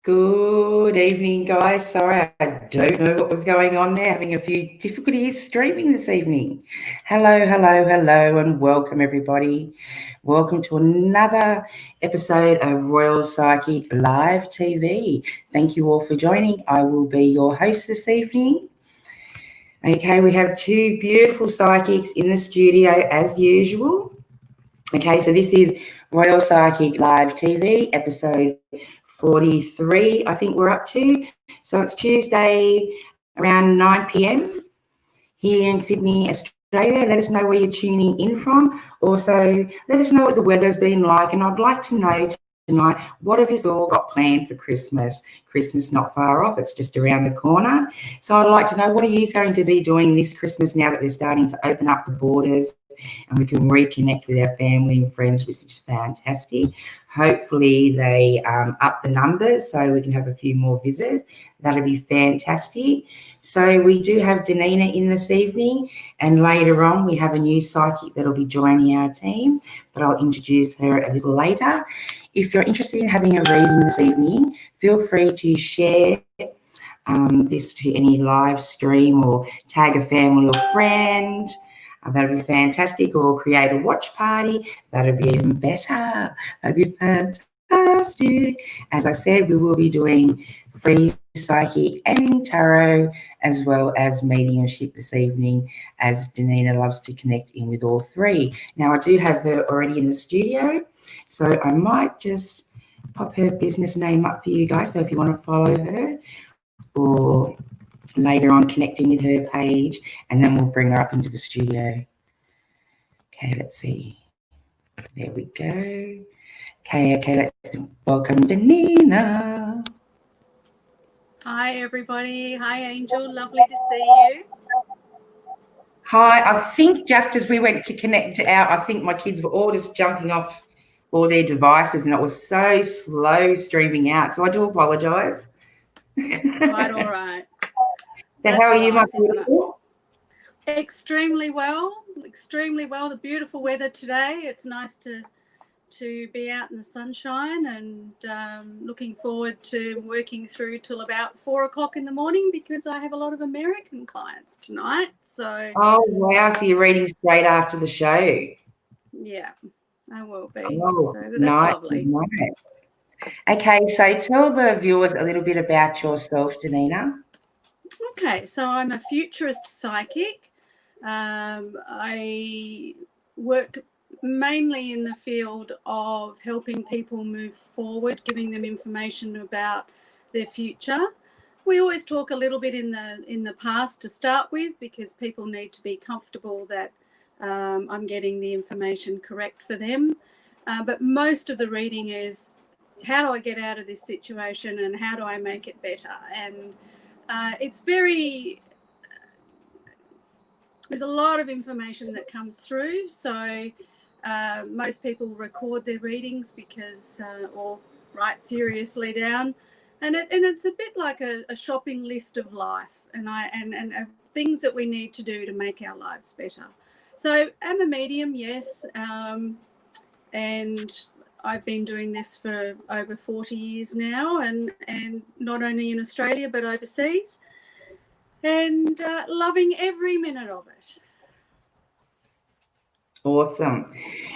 Good evening, guys. Sorry, I don't know what was going on there. Having a few difficulties streaming this evening. Hello, hello, hello, and welcome, everybody. Welcome to another episode of Royal Psychic Live TV. Thank you all for joining. I will be your host this evening. Okay, we have two beautiful psychics in the studio as usual. Okay, so this is Royal Psychic Live TV, episode 43, I think we're up to. So it's Tuesday around 9 p.m. here in Sydney, Australia. Let us know where you're tuning in from. Also, let us know what the weather's been like. And I'd like to know tonight, what have you all got planned for Christmas? Christmas not far off. It's just around the corner. So I'd like to know, what are you going to be doing this Christmas now that they're starting to open up the borders and we can reconnect with our family and friends, which is fantastic. Hopefully they up the numbers so we can have a few more visitors. That'll be fantastic. So we do have Danina in this evening, and later on we have a new psychic that'll be joining our team, but I'll introduce her a little later. If you're interested in having a reading this evening, feel free to share this to any live stream or tag a family or friend. That'll be fantastic. Or create a watch party. That'll be even better. That'll be fantastic. As I said, we will be doing free psychic and tarot as well as mediumship this evening, as Danina loves to connect in with all three. Now, I do have her already in the studio, so I might just pop her business name up for you guys. So if you want to follow her, or later on connecting with her page, and then we'll bring her up into the studio. Okay, let's see. There we go. Okay, let's welcome Danina. Hi, everybody. Hi, Angel. Lovely to see you. Hi, I think just as we went to connect out, I think my kids were all just jumping off all their devices, and it was so slow streaming out. So I do apologise. Quite all right. So how are you, my beautiful? Extremely well. The beautiful weather today. It's nice to be out in the sunshine, and looking forward to working through till about 4 o'clock in the morning, because I have a lot of American clients tonight. So oh wow, so you're reading straight after the show? Yeah, I will be. Oh, so that's nice, lovely. Nice. Okay, so tell the viewers a little bit about yourself, Danina. Okay, so I'm a futurist psychic. I work mainly in the field of helping people move forward, giving them information about their future. We always talk a little bit in the past to start with, because people need to be comfortable that I'm getting the information correct for them. But most of the reading is, how do I get out of this situation and how do I make it better? And there's a lot of information that comes through. So most people record their readings or write furiously down. And it's a bit like a shopping list of life and of things that we need to do to make our lives better. So I'm a medium, yes. And I've been doing this for over 40 years now, and not only in Australia but overseas, and loving every minute of it. Awesome.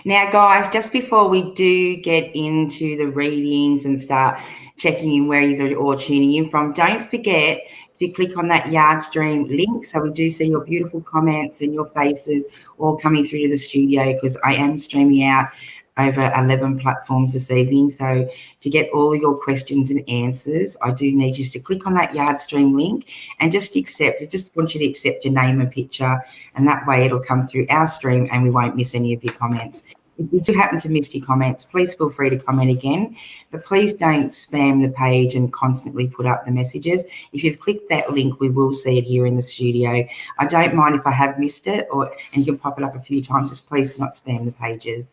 Now, guys, just before we do get into the readings and start checking in where you're all tuning in from, don't forget to click on that Yard Stream link, so we do see your beautiful comments and your faces all coming through to the studio, because I am streaming out over 11 platforms this evening. So to get all of your questions and answers, I do need you to click on that Yardstream link and just accept. I just want you to accept your name and picture, and that way it'll come through our stream and we won't miss any of your comments. If you do happen to miss your comments, please feel free to comment again, but please don't spam the page and constantly put up the messages. If you've clicked that link, we will see it here in the studio. I don't mind if I have missed it, and you can pop it up a few times, just please do not spam the pages.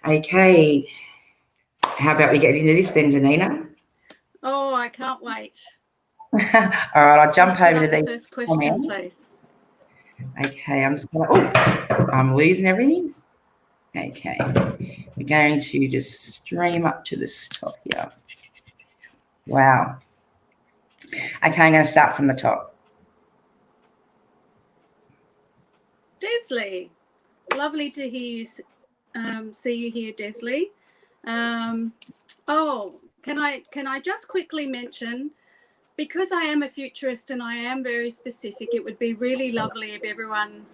Okay, how about we get into this then, Danina? Oh, I can't wait. All right, I'll jump over to the first question, please. Okay, I'm losing everything. Okay, we're going to just stream up to this top here. Wow. Okay, I'm going to start from the top. Desley, lovely to hear you, see you here, Desley. Can I just quickly mention, because I am a futurist and I am very specific, it would be really lovely if everyone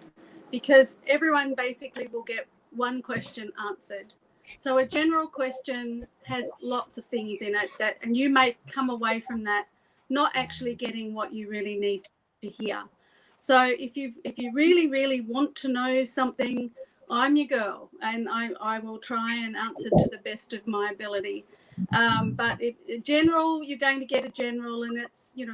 basically will get one question answered. So a general question has lots of things in it and you may come away from that not actually getting what you really need to hear. So if you really, really want to know something, I'm your girl, and I will try and answer to the best of my ability. But if general, you're going to get a general, and it's, you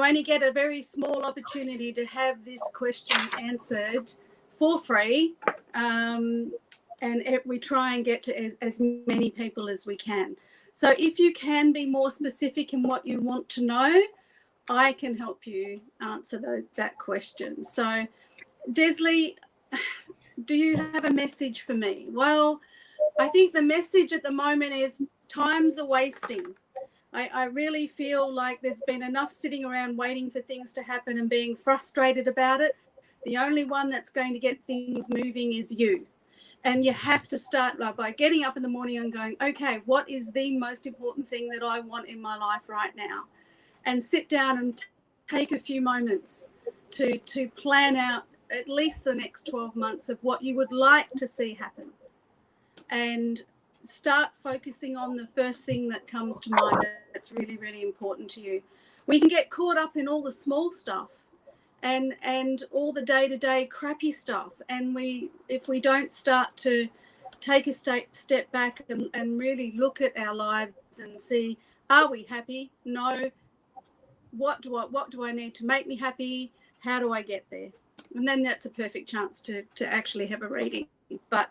only get a very small opportunity to have this question answered for free. And we try and get to as many people as we can. So if you can be more specific in what you want to know, I can help you answer that question. So, Desley, do you have a message for me? Well, I think the message at the moment is time's a wasting. I really feel like there's been enough sitting around waiting for things to happen and being frustrated about it. The only one that's going to get things moving is you. And you have to start by getting up in the morning and going, okay, what is the most important thing that I want in my life right now? And sit down and take a few moments to plan out at least the next 12 months of what you would like to see happen. And start focusing on the first thing that comes to mind that's really, really important to you. We can get caught up in all the small stuff and all the day-to-day crappy stuff. And if we don't start to take a step back and really look at our lives and see, are we happy? No. What do I need to make me happy? How do I get there? And then that's a perfect chance to actually have a reading. But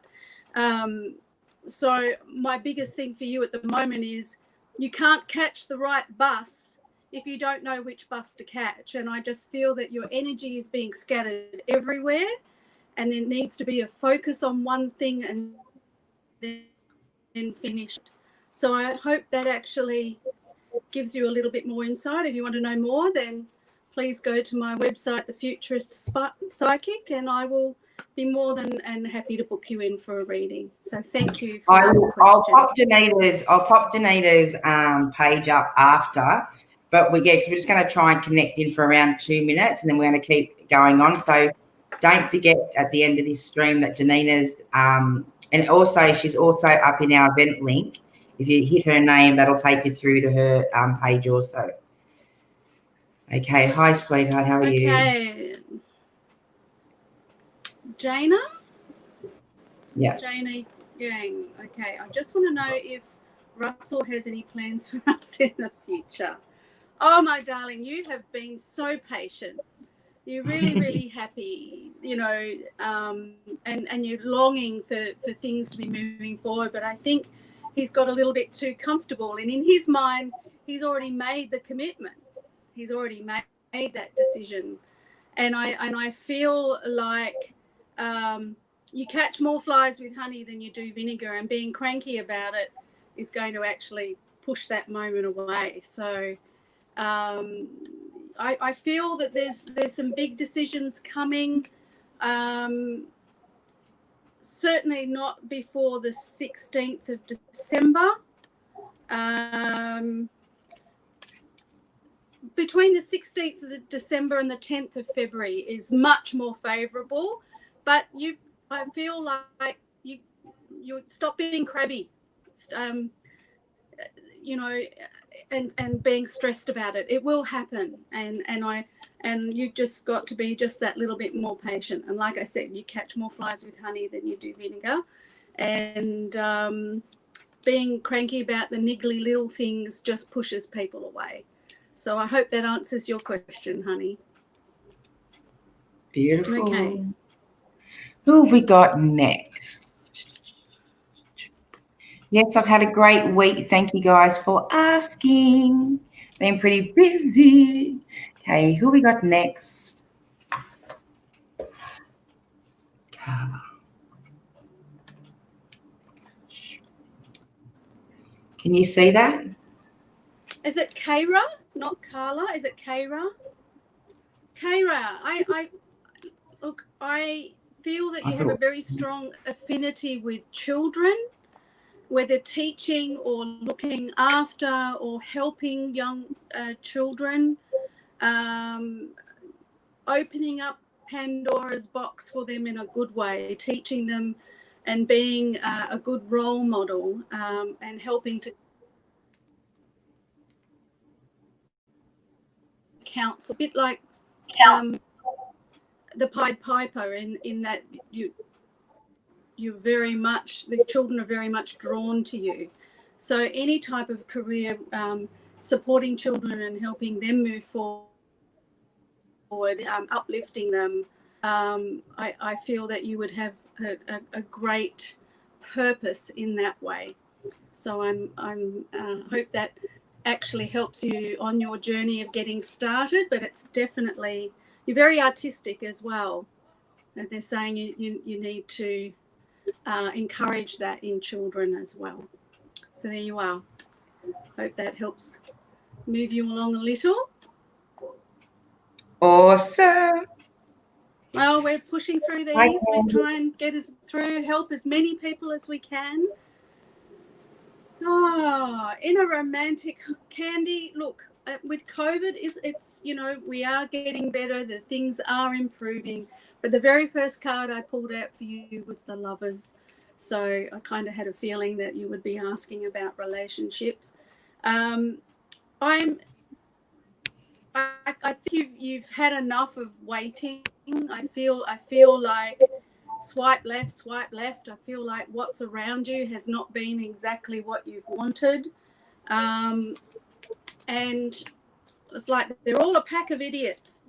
so my biggest thing for you at the moment is you can't catch the right bus if you don't know which bus to catch. And I just feel that your energy is being scattered everywhere, and there needs to be a focus on one thing and then finish it. So I hope that actually gives you a little bit more insight. If you want to know more, then please go to my website, The Futurist Psychic, and I will be more than happy to book you in for a reading. So thank you for your question. I'll pop Danita's page up after, but we're just going to try and connect in for around 2 minutes, and then we're going to keep going on. So don't forget at the end of this stream that Danita's and also she's also up in our event link. If you hit her name, that'll take you through to her page also. Okay. Hi, sweetheart. How are you? Okay. Jana? Yeah. Jana Yang. Okay. I just want to know if Russell has any plans for us in the future. Oh, my darling, you have been so patient. You're really, really happy, and you're longing for things to be moving forward. But I think he's got a little bit too comfortable. And in his mind, he's already made the commitment. He's already made that decision. And I feel like you catch more flies with honey than you do vinegar. And being cranky about it is going to actually push that moment away. So I feel that there's some big decisions coming. Certainly not before the 16th of December. Between the 16th of December and the 10th of February is much more favourable. But I feel like you stop being crabby, you know, and being stressed about it. It will happen, and you've just got to be just that little bit more patient. And like I said, you catch more flies with honey than you do vinegar, and being cranky about the niggly little things just pushes people away. So I hope that answers your question, honey. Beautiful. Okay. Who have we got next? Yes, I've had a great week. Thank you guys for asking. Been pretty busy. Okay, who we got next? Can you see that? Is it Kaira? Not Carla? Is it Kaira? Kaira, I feel that you have a very strong affinity with children, whether teaching or looking after or helping young children, opening up Pandora's box for them in a good way, teaching them and being a good role model, and helping to counsel, a bit like the Pied Piper, in that you're very much, the children are very much drawn to you. So any type of career, supporting children and helping them move forward, uplifting them, I feel that you would have a great purpose in that way. So I'm hope that actually helps you on your journey of getting started. But it's definitely, you're very artistic as well. And they're saying you need to encourage that in children as well. So there you are. Hope that helps move you along a little. Awesome. Well, we're pushing through these. We try and get us through, help as many people as we can. Oh, in a romantic, Candy, look, with COVID, it's you know, we are getting better, the things are improving, but the very first card I pulled out for you was the Lovers. So I kind of had a feeling that you would be asking about relationships. I think you've had enough of waiting. I feel like swipe left. I feel like what's around you has not been exactly what you've wanted. And it's like they're all a pack of idiots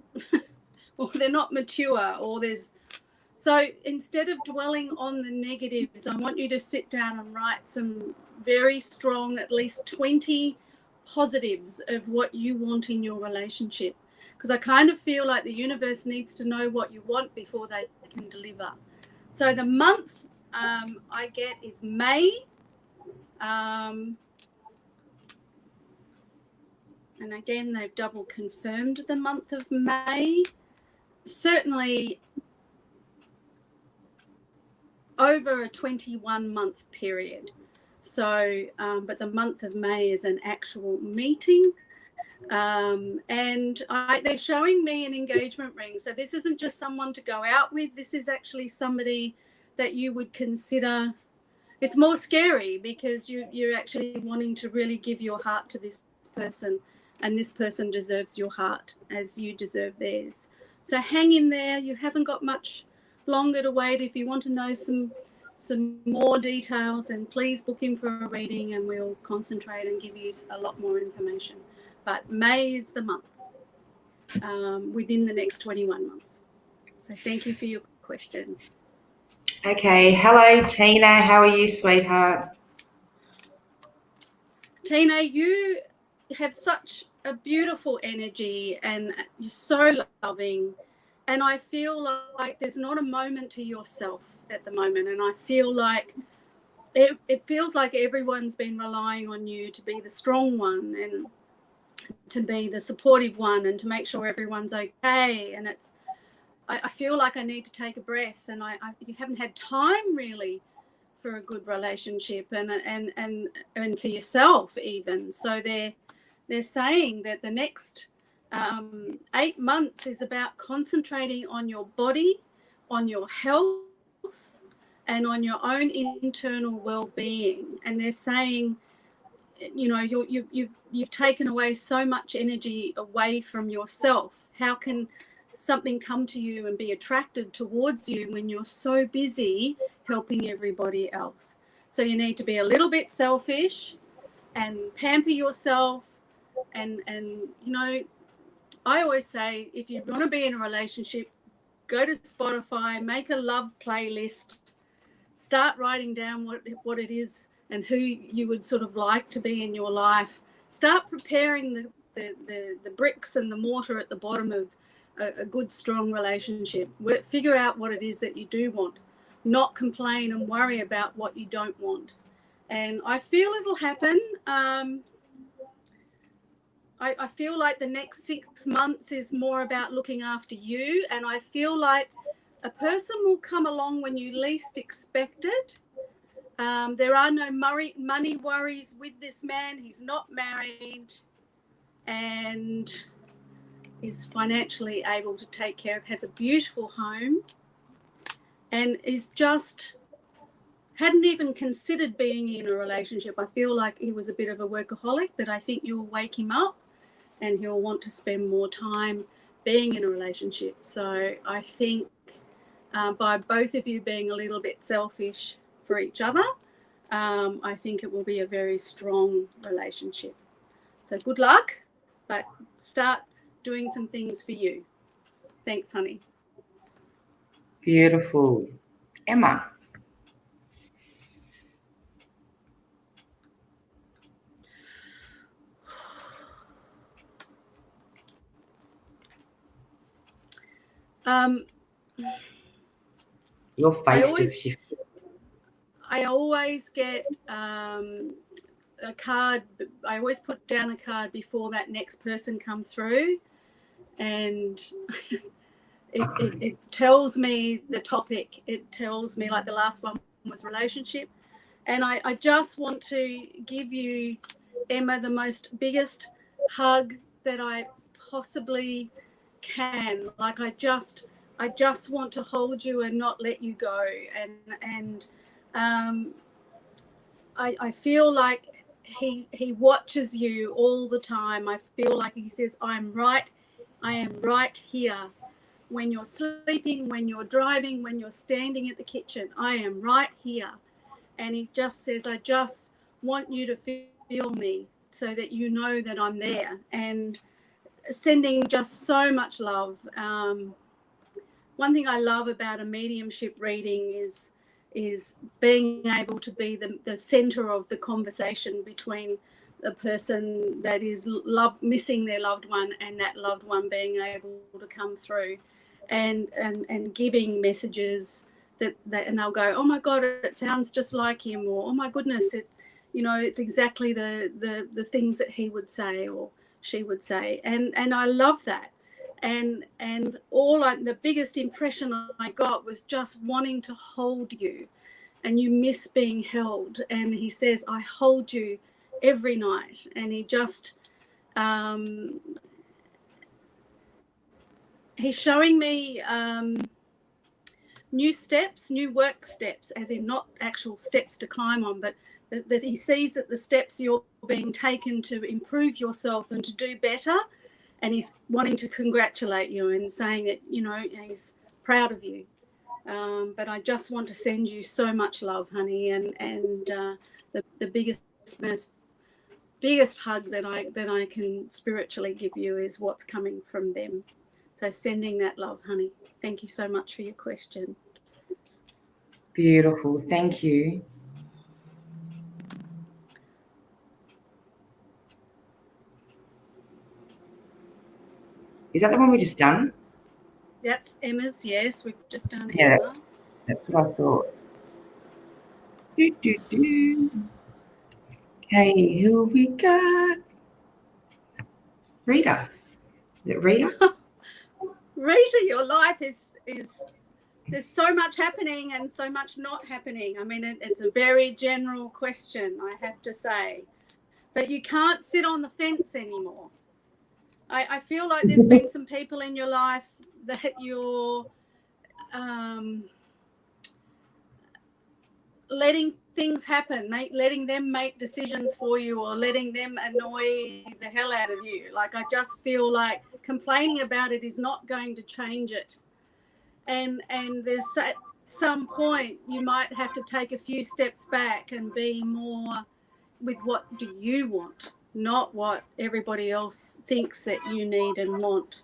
or they're not mature, or so instead of dwelling on the negatives, I want you to sit down and write some very strong, at least 20 positives of what you want in your relationship. Because I kind of feel like the universe needs to know what you want before they can deliver. So the month I get is May. And again, they've double confirmed the month of May. Certainly over a 21-month period. So, but the month of May is an actual meeting. And they're showing me an engagement ring. So this isn't just someone to go out with. This is actually somebody that you would consider. It's more scary because you're actually wanting to really give your heart to this person, and this person deserves your heart as you deserve theirs. So hang in there. You haven't got much longer to wait. If you want to know some more details, and please book in for a reading and we'll concentrate and give you a lot more information. But May is the month within the next 21 months. So thank you for your question. Okay. Hello, Tina. How are you, sweetheart? Tina, you have such a beautiful energy and you're so loving. And I feel like there's not a moment to yourself at the moment. And I feel like it feels like everyone's been relying on you to be the strong one and to be the supportive one and to make sure everyone's okay. And I feel like I need to take a breath, and you haven't had time really for a good relationship and for yourself even. So they're saying that the next 8 months is about concentrating on your body, on your health, and on your own internal well-being. And they're saying, you know, you've taken away so much energy away from yourself. How can something come to you and be attracted towards you when you're so busy helping everybody else? So you need to be a little bit selfish and pamper yourself. And you know, I always say, if you want to be in a relationship, go to Spotify, make a love playlist, start writing down what it is and who you would sort of like to be in your life. Start preparing the bricks and the mortar at the bottom of a good, strong relationship. Figure out what it is that you do want, not complain and worry about what you don't want. And I feel it'll happen. I feel like the next 6 months is more about looking after you, and I feel like a person will come along when you least expect it. There are no money worries with this man. He's not married and is financially able to take care of, has a beautiful home, and is just hadn't even considered being in a relationship. I feel like he was a bit of a workaholic, but I think you'll wake him up and he'll want to spend more time being in a relationship. So I think by both of you being a little bit selfish for each other, I think it will be a very strong relationship. So good luck, but start doing some things for you. Thanks, honey. Beautiful. Emma. Your face just shifted. I always get a card. I always put down a card before that next person come through, and it tells me the topic. It tells me, like the last one was relationship, and I just want to give you, Emma, the biggest hug that I possibly can. Like I just want to hold you and not let you go. And I feel like he watches you all the time. I feel like he says, I am right here. When you're sleeping, when you're driving, when you're standing at the kitchen, I am right here. And he just says, I just want you to feel me so that you know that I'm there. And sending just so much love. One thing I love about a mediumship reading is being able to be the center of the conversation between the person that is missing their loved one and that loved one being able to come through and giving messages that and they'll go, oh my God, it sounds just like him, or oh my goodness, it's exactly the things that he would say or she would say. And I love that. And the biggest impression I got was just wanting to hold you, and you miss being held. And he says, I hold you every night. And he just, he's showing me new work steps, as in not actual steps to climb on, but that he sees that the steps you're being taken to improve yourself and to do better. And he's wanting to congratulate you and saying that, he's proud of you. But I just want to send you so much love, honey, and the biggest hug that I can spiritually give you is what's coming from them. So sending that love, honey. Thank you so much for your question. Beautiful. Thank you. Is that the one we just done? That's Emma's, yes. We've just done Yeah, Emma. that's what I thought. Hey, who we got? Rita. Is it Rita? Rita, your life is there's so much happening and so much not happening. I mean, it's a very general question, I have to say. But you can't sit on the fence anymore. I feel like there's been some people in your life that you're letting things happen, letting them make decisions for you, or letting them annoy the hell out of you. Like, I just feel like complaining about it is not going to change it. And there's at some point you might have to take a few steps back and be more with what do you want, not what everybody else thinks that you need and want.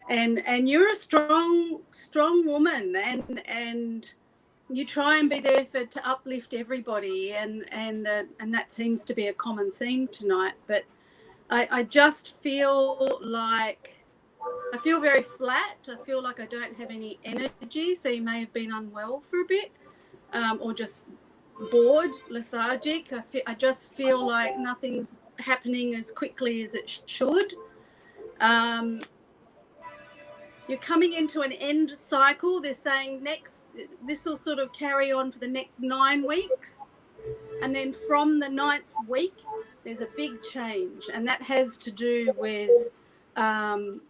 And you're a strong woman, and you try and be there to uplift everybody, and that seems to be a common theme tonight. But I just feel like I feel very flat. I feel like I don't have any energy. So you may have been unwell for a bit, or just bored, lethargic. I just feel like nothing's happening as quickly as it should. You're coming into an end cycle. They're saying this will sort of carry on for the next 9 weeks. And then from the 9th week, there's a big change. And that has to do with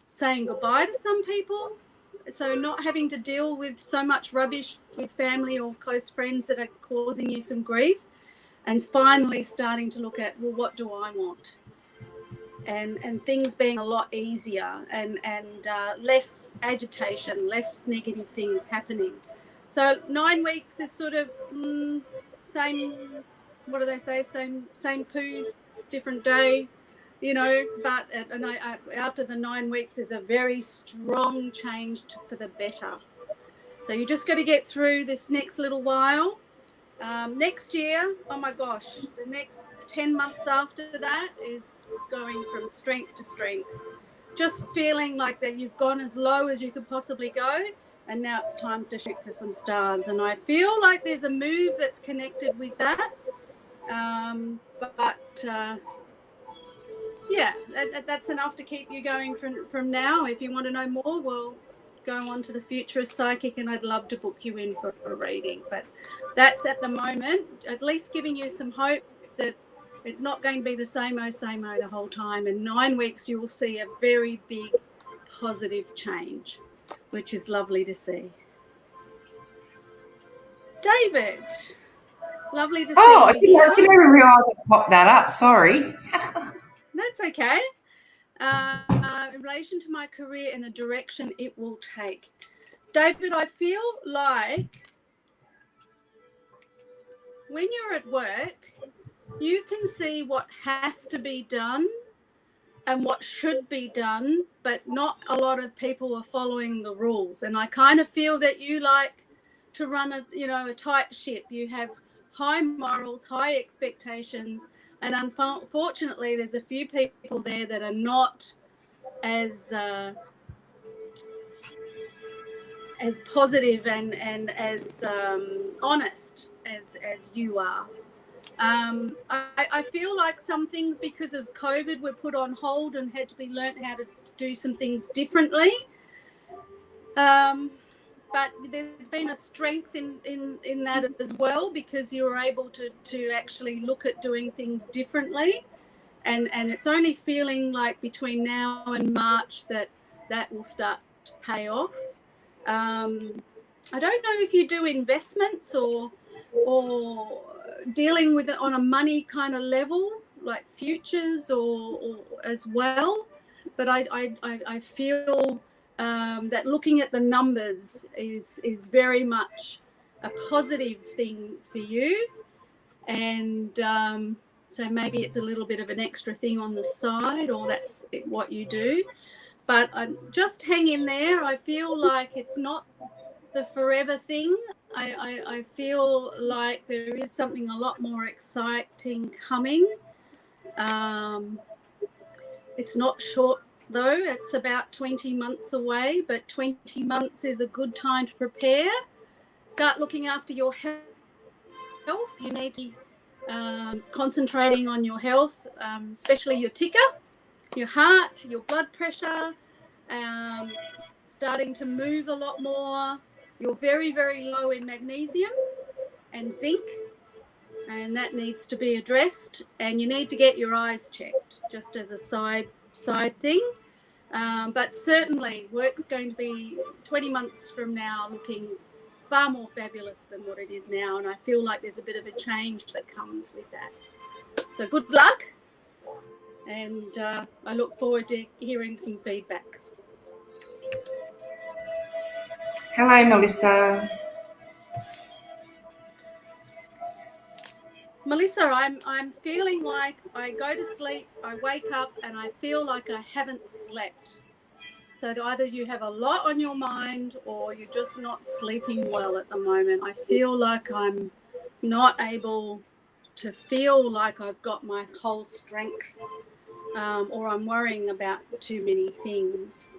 saying goodbye to some people. So not having to deal with so much rubbish with family or close friends that are causing you some grief. And finally starting to look at, well, what do I want? And things being a lot easier, and less agitation, less negative things happening. So 9 weeks is sort of same, what do they say, same poo, different day, you know. But after the 9 weeks is a very strong change for the better. So you just got to get through this next little while. Next year, oh my gosh, the next 10 months after that is going from strength to strength. Just feeling like that you've gone as low as you could possibly go, and now it's time to shoot for some stars. And I feel like there's a move that's connected with that. Yeah, that's enough to keep you going from now. If you want to know more, well, go on to the Futurist Psychic, and I'd love to book you in for a reading. But that's at the moment, at least giving you some hope that it's not going to be the same the whole time. In 9 weeks, you will see a very big positive change, which is lovely to see. David, lovely to see you here. I didn't even realise I popped that up. Sorry. That's okay. In relation to my career and the direction it will take. David, I feel like when you're at work, you can see what has to be done and what should be done, but not a lot of people are following the rules. And I kind of feel that you like to run a tight ship. You have high morals, high expectations, and unfortunately there's a few people there that are not as positive and as honest as you are. I feel like some things because of COVID were put on hold and had to be learnt how to do some things differently. But there's been a strength in that as well, because you were able to actually look at doing things differently. And it's only feeling like between now and March that will start to pay off. I don't know if you do investments or dealing with it on a money kind of level, like futures or as well. But I feel that looking at the numbers is very much a positive thing for you. And so maybe it's a little bit of an extra thing on the side, or that's what you do. But just hang in there. I feel like it's not the forever thing. I feel like there is something a lot more exciting coming. It's not short though. It's about 20 months away, but 20 months is a good time to prepare. Start looking after your health. You need to be concentrating on your health, especially your ticker, your heart, your blood pressure, starting to move a lot more. You're very, very low in magnesium and zinc, and that needs to be addressed. And you need to get your eyes checked, just as a side thing. But certainly work's going to be 20 months from now looking far more fabulous than what it is now, and I feel like there's a bit of a change that comes with that. So good luck, and I look forward to hearing some feedback. Hello, Melissa. Melissa, I'm feeling like I go to sleep, I wake up, and I feel like I haven't slept. So either you have a lot on your mind or you're just not sleeping well at the moment. I feel like I'm not able to feel like I've got my whole strength, or I'm worrying about too many things.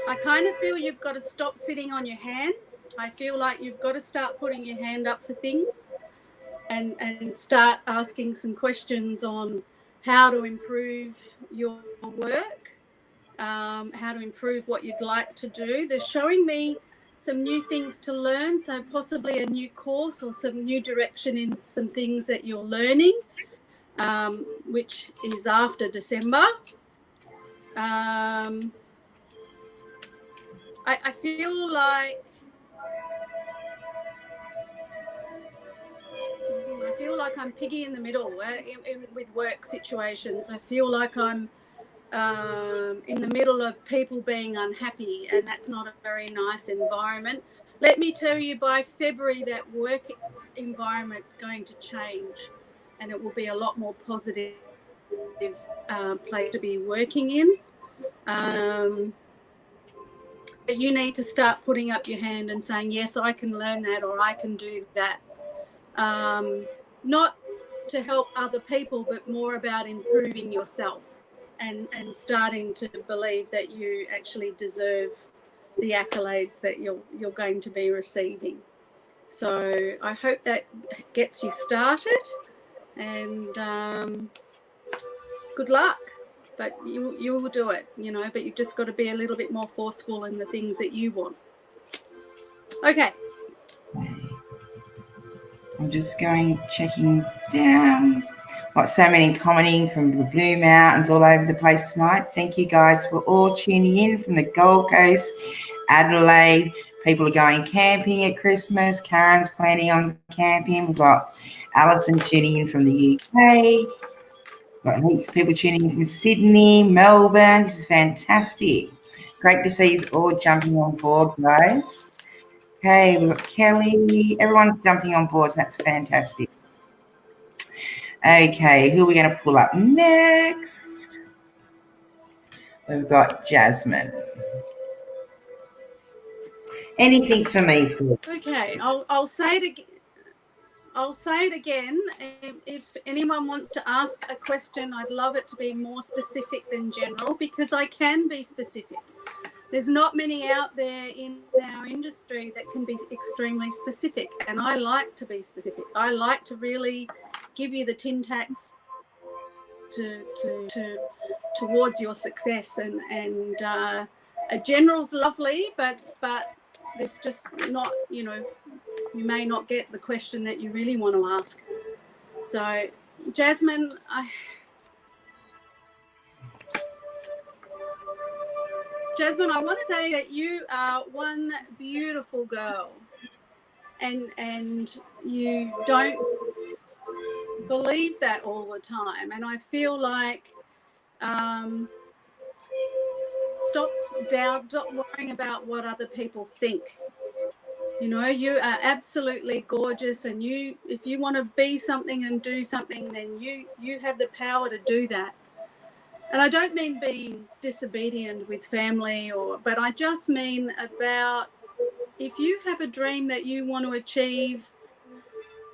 I kind of feel you've got to stop sitting on your hands. I feel like you've got to start putting your hand up for things and start asking some questions on how to improve your work, how to improve what you'd like to do. They're showing me some new things to learn, so possibly a new course or some new direction in some things that you're learning, which is after December. I feel like I'm piggy in the middle with work situations. I feel like I'm in the middle of people being unhappy, and that's not a very nice environment. Let me tell you, by February, that work environment's going to change, and it will be a lot more positive place to be working in. But you need to start putting up your hand and saying, yes, I can learn that, or I can do that. Not to help other people, but more about improving yourself and starting to believe that you actually deserve the accolades that you're going to be receiving. So I hope that gets you started, and good luck. But you will do it, but you've just got to be a little bit more forceful in the things that you want. Okay. I'm just checking down. Got so many commenting from the Blue Mountains all over the place tonight. Thank you guys for all tuning in from the Gold Coast, Adelaide. People are going camping at Christmas. Karen's planning on camping. We've got Alison tuning in from the UK. Got heaps of people tuning in from Sydney, Melbourne. This is fantastic. Great to see you all jumping on board, guys. Okay, we've got Kelly. Everyone's jumping on board, so that's fantastic. Okay, who are we going to pull up next? We've got Jasmine. Anything for me, please? Okay, I'll say it again. I'll say it again. If anyone wants to ask a question, I'd love it to be more specific than general, because I can be specific. There's not many out there in our industry that can be extremely specific, and I like to be specific. I like to really give you the tin tacks towards your success, and a general's lovely, but there's just not, you may not get the question that you really want to ask. So, Jasmine, I want to say that you are one beautiful girl, and you don't believe that all the time. And I feel like stop worrying about what other people think. You are absolutely gorgeous, and if you want to be something and do something, then you have the power to do that. And I don't mean being disobedient with family, but I just mean about, if you have a dream that you want to achieve,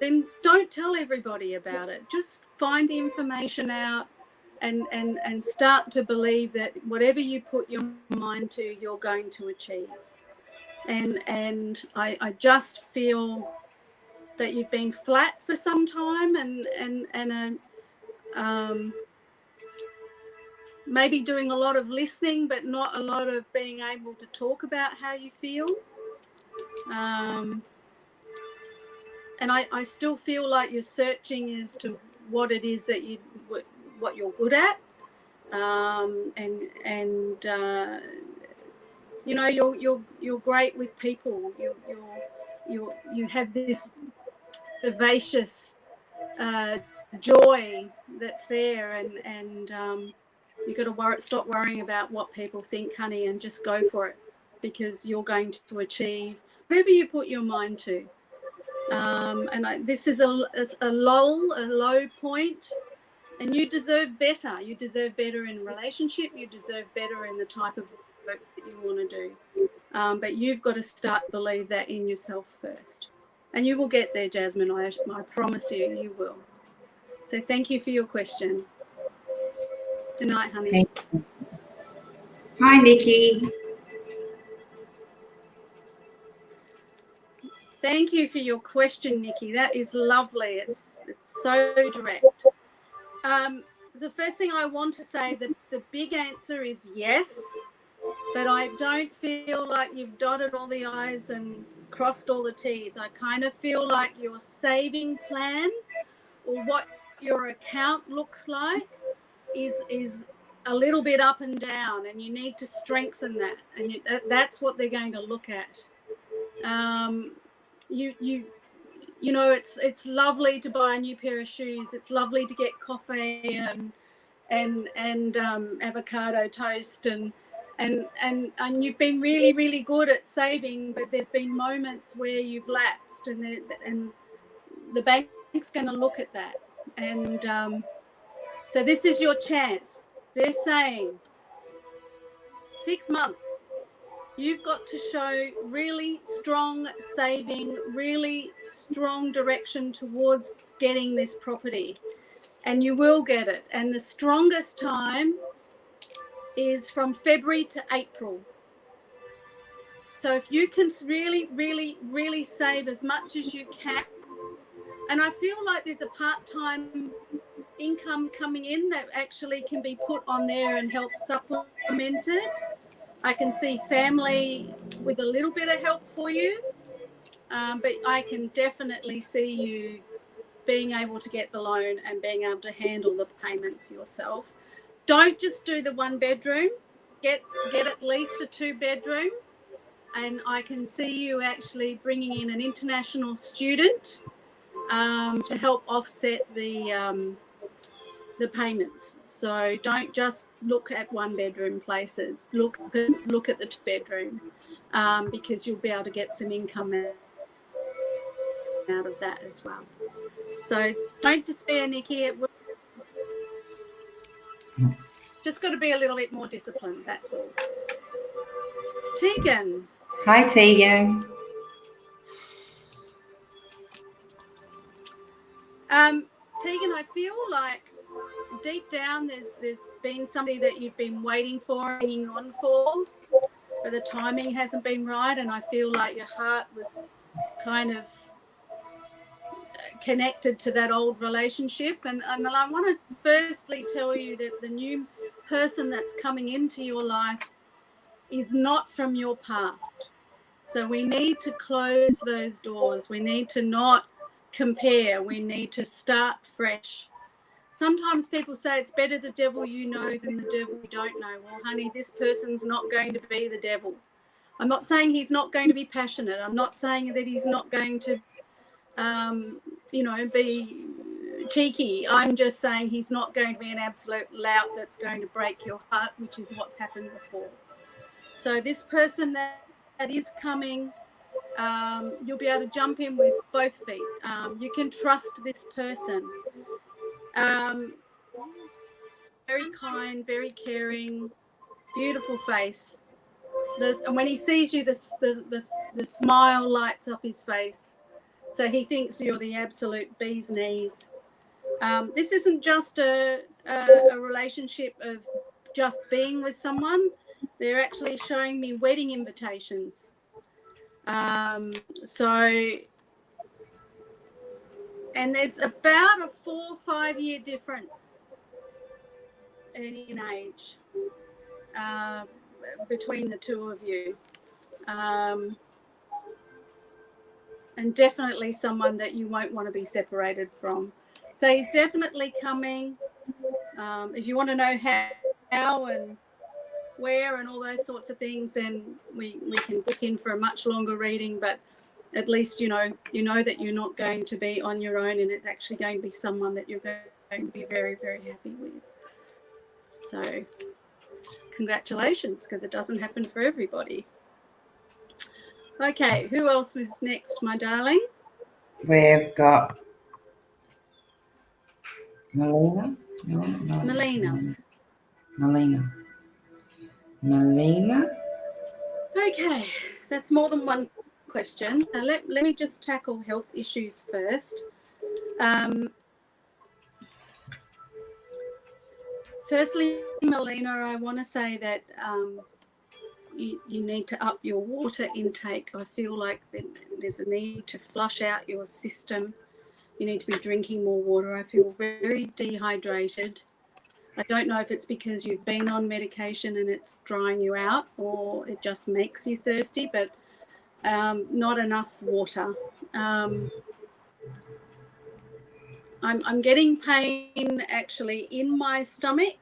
then don't tell everybody about it. Just find the information out and start to believe that whatever you put your mind to, you're going to achieve. And I just feel that you've been flat for some time, and maybe doing a lot of listening, but not a lot of being able to talk about how you feel. And I still feel like you're searching as to what it is that what you're good at, and You know, you're great with people. You have this vivacious joy that's there, and you've got to stop worrying about what people think, honey, and just go for it, because you're going to achieve whatever you put your mind to. This is a low point, and you deserve better. You deserve better in a relationship. You deserve better in the type of work that you want to do. But you've got to start to believe that in yourself first. And you will get there, Jasmine. I promise you, you will. So thank you for your question. Good night, honey. Thank you. Hi, Nikki. Thank you for your question, Nikki. That is lovely. It's so direct. The first thing I want to say, the big answer is yes, but I don't feel like you've dotted all the I's and crossed all the T's. I kind of feel like your saving plan, or what your account looks like, is a little bit up and down, and you need to strengthen that, and that's what they're going to look at. You know, it's lovely to buy a new pair of shoes. It's lovely to get coffee and avocado toast, and you've been really, really good at saving, but there've been moments where you've lapsed, and the bank's going to look at that, and so this is your chance. They're saying 6 months. You've got to show really strong saving, really strong direction towards getting this property, and you will get it. And the strongest time is from February to April. So if you can really, really, really save as much as you can, and I feel like there's a part-time income coming in that actually can be put on there and help supplement it. I can see family with a little bit of help for you, but I can definitely see you being able to get the loan and being able to handle the payments yourself. Don't just do the 1 bedroom. Get at least a 2 bedroom, and I can see you actually bringing in an international student to help offset the payments. So don't just look at 1 bedroom places. Look at the 2 bedroom, because you'll be able to get some income out of that as well. So don't despair, Nikki. It will just got to be a little bit more disciplined. That's all. Tegan. Hi, Tegan. Tegan, I feel like deep down there's been somebody that you've been waiting for, hanging on for, but the timing hasn't been right, and I feel like your heart was kind of connected to that old relationship, and I want to firstly tell you that the new person that's coming into your life is not from your past. So we need to close those doors. We need to not compare. We need to start fresh. Sometimes people say it's better the devil you know than the devil you don't know. Well, honey, this person's not going to be the devil. I'm not saying he's not going to be passionate. I'm not saying that he's not going to, be cheeky. I'm just saying he's not going to be an absolute lout that's going to break your heart, which is what's happened before. So this person that is coming, you'll be able to jump in with both feet. You can trust this person. Very kind, very caring, beautiful face. And when he sees you, the smile lights up his face. So he thinks you're the absolute bee's knees. This isn't just a relationship of just being with someone. They're actually showing me wedding invitations. And there's about a 4 or 5 year difference in age between the two of you. And definitely someone that you won't want to be separated from. So he's definitely coming. If you want to know how and wear and all those sorts of things, then we can book in for a much longer reading. But at least you know that you're not going to be on your own, and it's actually going to be someone that you're going to be very, very happy with. So congratulations, because it doesn't happen for everybody. Okay, who else is next, my darling? We've got Melina. Melina. Okay, that's more than one question. So let me just tackle health issues first. Firstly, Melina, I want to say that you need to up your water intake. I feel like there's a need to flush out your system. You need to be drinking more water. I feel very dehydrated. I don't know if it's because you've been on medication and it's drying you out, or it just makes you thirsty, but not enough water. I'm getting pain actually in my stomach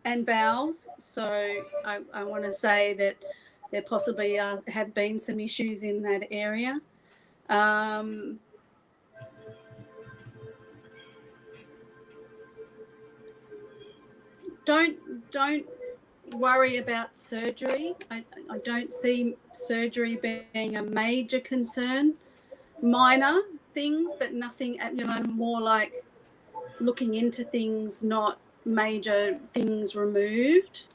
and bowels, so I want to say that there possibly have been some issues in that area. Don't worry about surgery. I don't see surgery being a major concern. Minor things, but nothing, more like looking into things, not major things removed.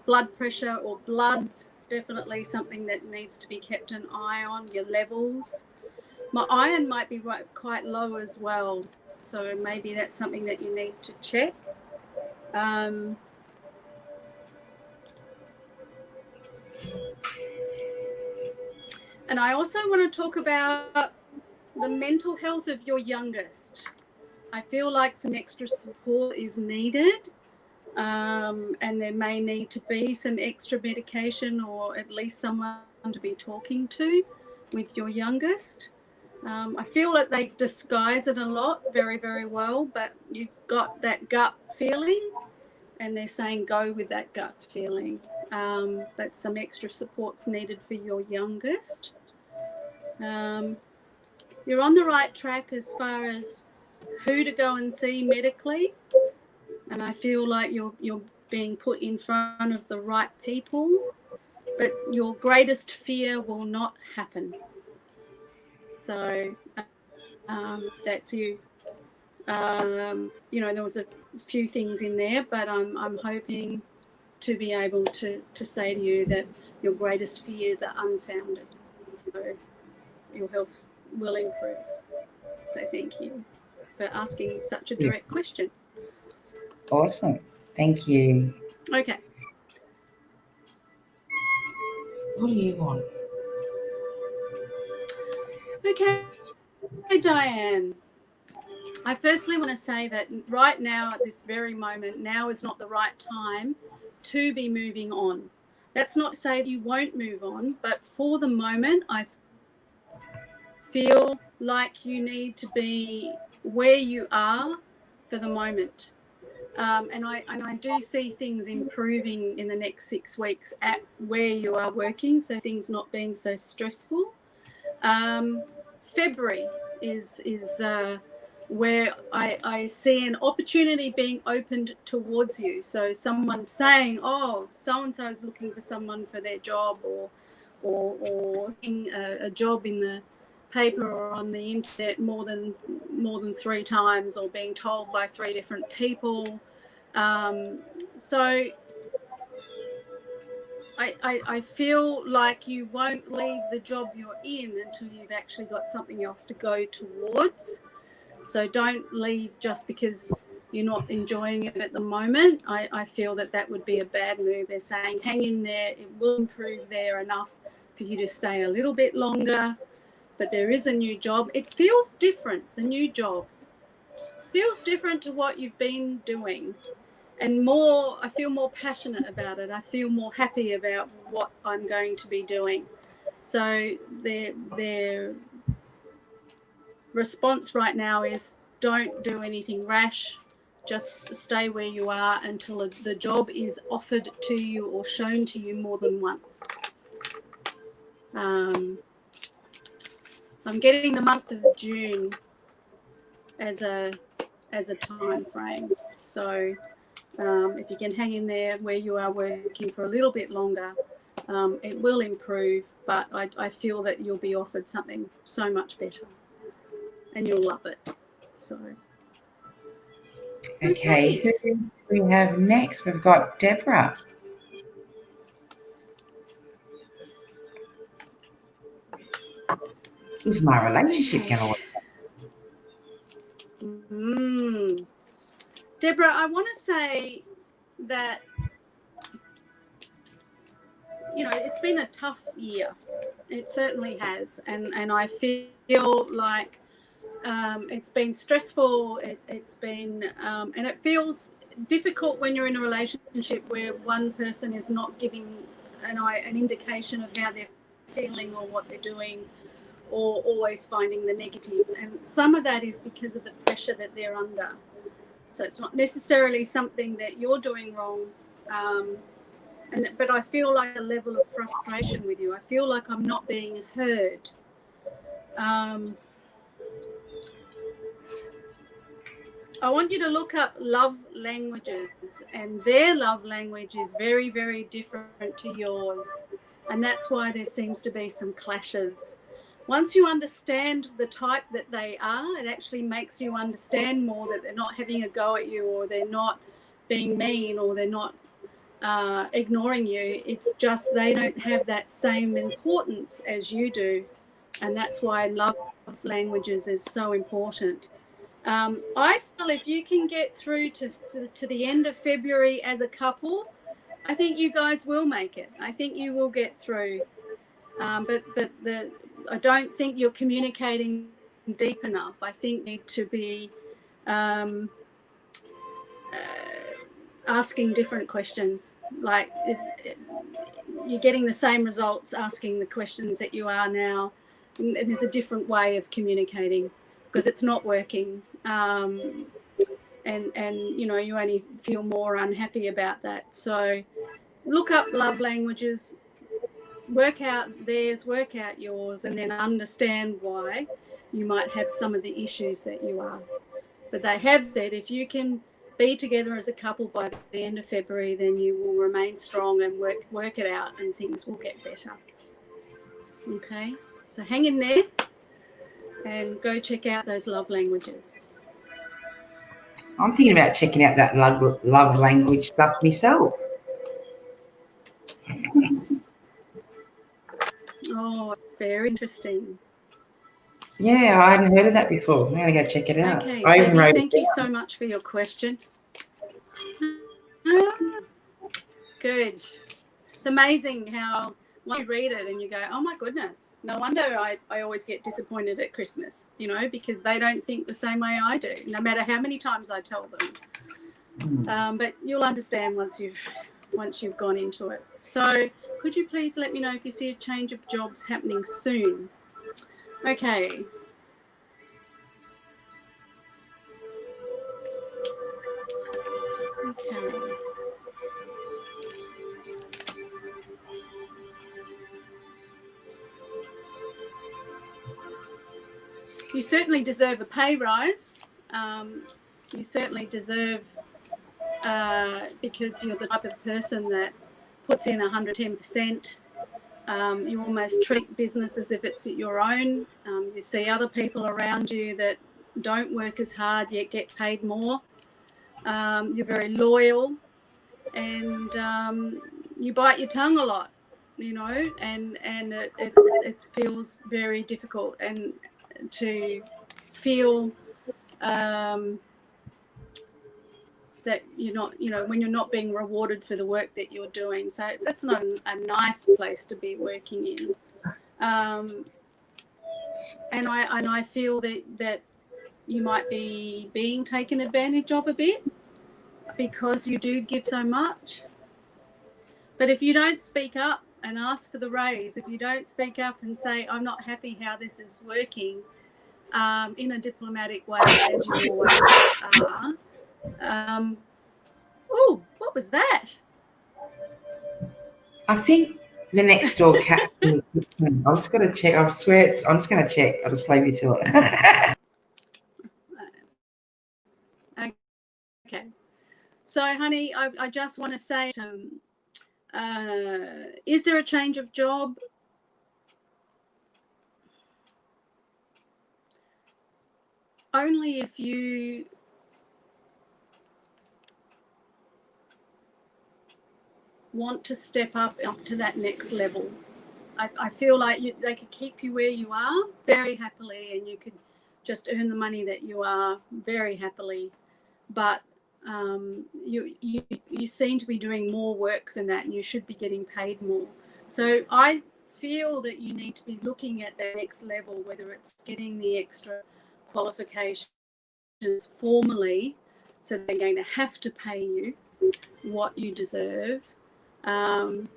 Blood pressure or bloods is definitely something that needs to be kept an eye on, your levels. My iron might be quite low as well, so maybe that's something that you need to check. And I also want to talk about the mental health of your youngest. I feel like some extra support is needed, and there may need to be some extra medication, or at least someone to be talking to with your youngest. I feel that they disguise it a lot very, very well, but you've got that gut feeling, and they're saying go with that gut feeling. But some extra support's needed for your youngest. You're on the right track as far as who to go and see medically, and I feel like you're being put in front of the right people, but your greatest fear will not happen. So that's you. There was a few things in there, but I'm hoping to be able to say to you that your greatest fears are unfounded. So your health will improve. So thank you for asking such a direct question. Awesome. Thank you. Okay. What do you want? Okay, Diane. I firstly want to say that right now, at this very moment, now is not the right time to be moving on. That's not to say that you won't move on, but for the moment, I feel like you need to be where you are for the moment. And I do see things improving in the next 6 weeks at where you are working, so things not being so stressful. February is where I see an opportunity being opened towards you. So someone saying, oh, so-and-so is looking for someone for their job, or a job in the paper or on the internet more than 3 times, or being told by 3 different people. So I feel like you won't leave the job you're in until you've actually got something else to go towards. So don't leave just because you're not enjoying it at the moment. I feel that would be a bad move. They're saying hang in there, it will improve there enough for you to stay a little bit longer. But there is a new job. It feels different, the new job. Feels different to what you've been doing. And I feel more passionate about it. I feel more happy about what I'm going to be doing. So their response right now is don't do anything rash. Just stay where you are until the job is offered to you or shown to you more than once. I'm getting the month of June as a time frame. So if you can hang in there where you are working for a little bit longer, it will improve, but I feel that you'll be offered something so much better and you'll love it. So Okay, who do we have next? We've got Deborah. Is my relationship going to work? Deborah, I want to say that, you know, it's been a tough year. It certainly has. And I feel like it's been stressful. It's been, and it feels difficult when you're in a relationship where one person is not giving an indication of how they're feeling or what they're doing, or always finding the negative. And some of that is because of the pressure that they're under. So it's not necessarily something that you're doing wrong. But I feel like a level of frustration with you. I feel like I'm not being heard. I want you to look up love languages, and their love language is very, very different to yours. And that's why there seems to be some clashes. Once you understand the type that they are, it actually makes you understand more that they're not having a go at you, or they're not being mean, or they're not ignoring you. It's just they don't have that same importance as you do. And that's why love languages is so important. I feel if you can get through to the end of February as a couple, I think you guys will make it. I think you will get through. But I don't think you're communicating deep enough. I think you need to be asking different questions. Like you're getting the same results asking the questions that you are now. And there's a different way of communicating because it's not working. And you know, you only feel more unhappy about that. So look up love languages, work out theirs, work out yours, and then understand why you might have some of the issues that you are. But they have said if you can be together as a couple by the end of February, then you will remain strong and work it out, and things will get better. Okay, so hang in there and go check out those love languages. I'm thinking about checking out that love language stuff myself. Oh, very interesting. Yeah, I hadn't heard of that before. I'm going to go check it out. Okay, Debbie, thank you so much for your question. Good. It's amazing how when you read it and you go, oh my goodness, no wonder I always get disappointed at Christmas, you know, because they don't think the same way I do, no matter how many times I tell them. But you'll understand once you've gone into it. So could you please let me know if you see a change of jobs happening soon? Okay. Okay. You certainly deserve a pay rise. You certainly deserve, because you're the type of person that puts in 110%. You almost treat business as if it's your own. You see other people around you that don't work as hard yet get paid more. You're very loyal, and you bite your tongue a lot, you know, and it feels very difficult, and to feel that you're not, you know, when you're not being rewarded for the work that you're doing. So that's not a nice place to be working in. And I feel that you might be being taken advantage of a bit because you do give so much. But if you don't speak up and ask for the raise, if you don't speak up and say, I'm not happy how this is working, in a diplomatic way, as you always are, Oh, what was that? I think the next door cat. I'm just going to check. I swear I'm just going to check. I'll just leave you to it. Okay. So, honey, I just want to say, is there a change of job? Only if you want to step up to that next level. I feel like they could keep you where you are very happily, and you could just earn the money that you are very happily. But you seem to be doing more work than that, and you should be getting paid more. So I feel that you need to be looking at the next level, whether it's getting the extra qualifications formally, so they're going to have to pay you what you deserve. The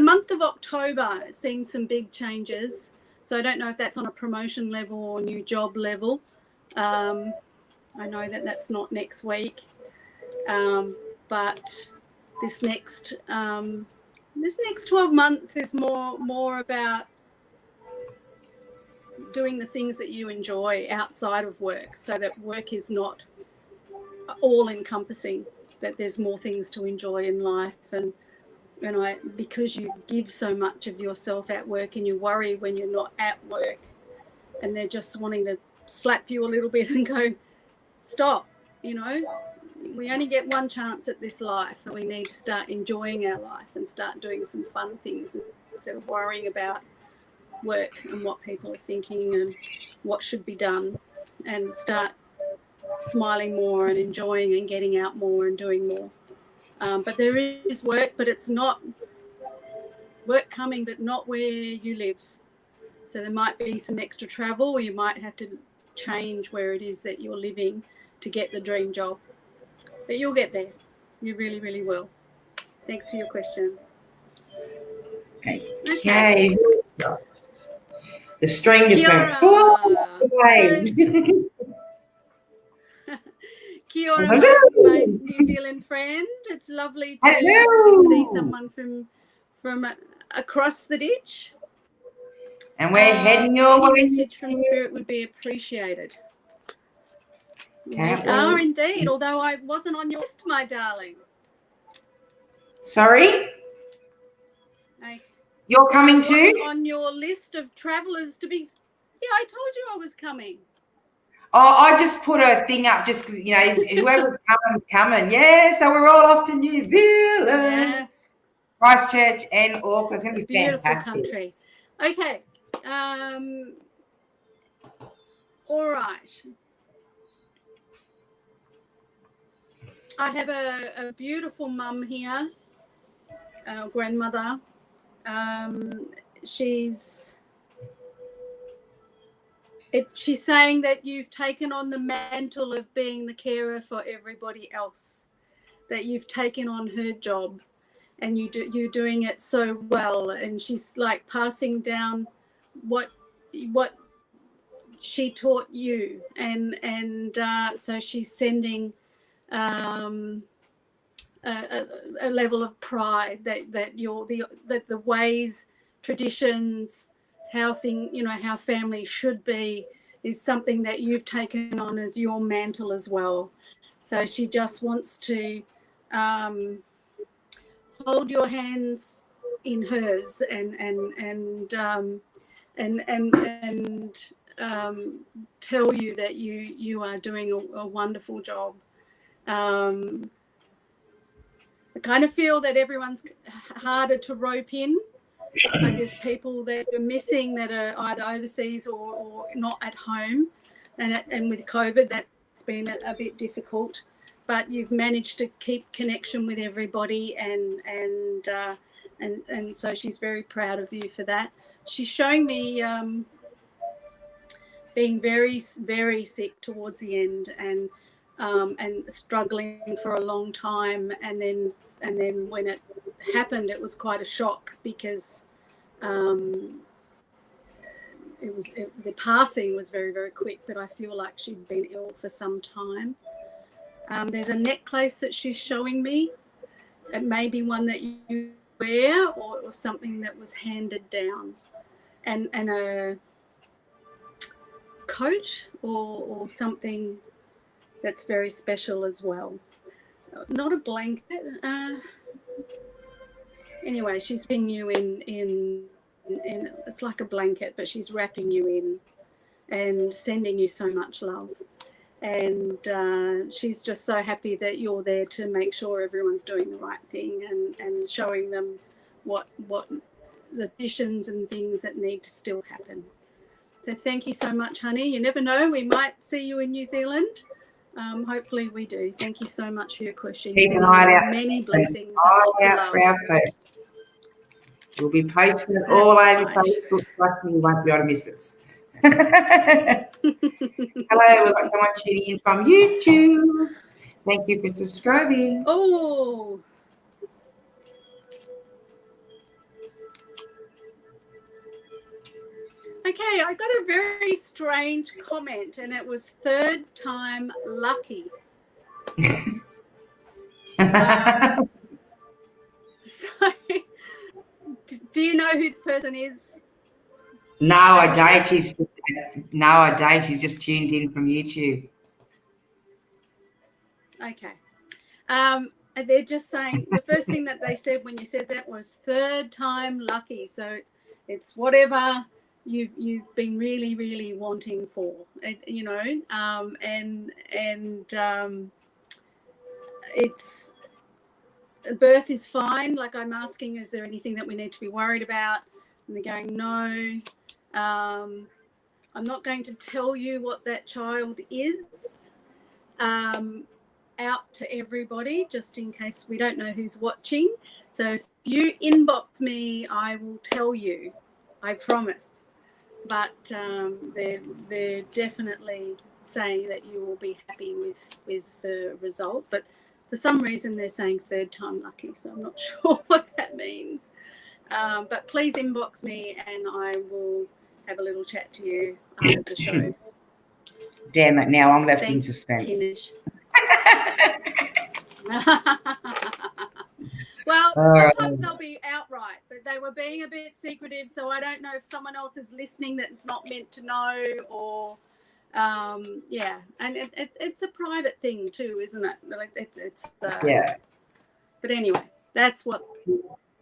month of October seems some big changes, so I don't know if that's on a promotion level or new job level. I know that that's not next week, but this next 12 months is more about doing the things that you enjoy outside of work, so that work is not all encompassing, that there's more things to enjoy in life. And because you give so much of yourself at work, and you worry when you're not at work, and they're just wanting to slap you a little bit and go, stop, we only get one chance at this life, and we need to start enjoying our life and start doing some fun things instead of worrying about work and what people are thinking and what should be done, and start smiling more and enjoying and getting out more and doing more. But there is work, but it's not work coming, but not where you live. So there might be some extra travel, or you might have to change where it is that you're living to get the dream job. But you'll get there. You really, really will. Thanks for your question. Okay. The string just went away. Kia ora, my New Zealand friend. It's lovely to see someone from across the ditch. And we're heading your way. Any message from Spirit would be appreciated. We are indeed, although I wasn't on your list, my darling. Sorry? You're coming too? On your list of travellers to be... Yeah, I told you I was coming. Oh, I just put a thing up just because, whoever's coming. Yeah, so we're all off to New Zealand. Yeah. Christchurch and Auckland. It's going to be beautiful fantastic. Country. Okay. All right. I have a beautiful mum here, grandmother. She's saying that you've taken on the mantle of being the carer for everybody else, that you've taken on her job, and you're doing it so well. And she's like passing down what she taught you, and so she's sending a level of pride that the ways, traditions, how family should be, is something that you've taken on as your mantle as well. So she just wants to hold your hands in hers and tell you that you are doing a wonderful job. I kind of feel that everyone's harder to rope in. Like there's people that are missing that are either overseas or not at home, and with COVID that's been a bit difficult. But you've managed to keep connection with everybody, and so she's very proud of you for that. She's showing me being very, very sick towards the end, and struggling for a long time, and then when it happened, it was quite a shock because the passing was very, very quick. But I feel like she'd been ill for some time. There's a necklace that she's showing me. It may be one that you wear, or it was something that was handed down, and a coat or something that's very special as well. Not a blanket. Anyway, she's wrapping you in it's like a blanket, but she's wrapping you in and sending you so much love. And she's just so happy that you're there to make sure everyone's doing the right thing and showing them what the additions and things that need to still happen. So thank you so much, honey. You never know, we might see you in New Zealand. Hopefully we do. Thank you so much for your questions. Keep an eye out. Many blessings. Eye out for our posts. We'll be posting it all over Facebook. Trust me, you won't be able to miss us. Hello, we've got someone tuning in from YouTube. Thank you for subscribing. Oh. Okay, I got a very strange comment, and it was third time lucky. So, do you know who this person is? No, I don't. She's just tuned in from YouTube. Okay. They're just saying the first thing that they said when you said that was third time lucky. So it's whatever you've been really, really wanting for, you know, and it's birth is fine. Like, I'm asking, is there anything that we need to be worried about? And they're going, no. I'm not going to tell you what that child is out to everybody, just in case we don't know who's watching. So if you inbox me, I will tell you, I promise. But they're definitely saying that you will be happy with the result. But for some reason, they're saying third time lucky, so I'm not sure what that means. But please inbox me and I will have a little chat to you after the show. Damn it, now I'm left in suspense. Well, sometimes they'll be outright, but they were being a bit secretive, so I don't know if someone else is listening that's not meant to know, or yeah, and it's a private thing too, isn't it? Like it's yeah. But anyway, that's what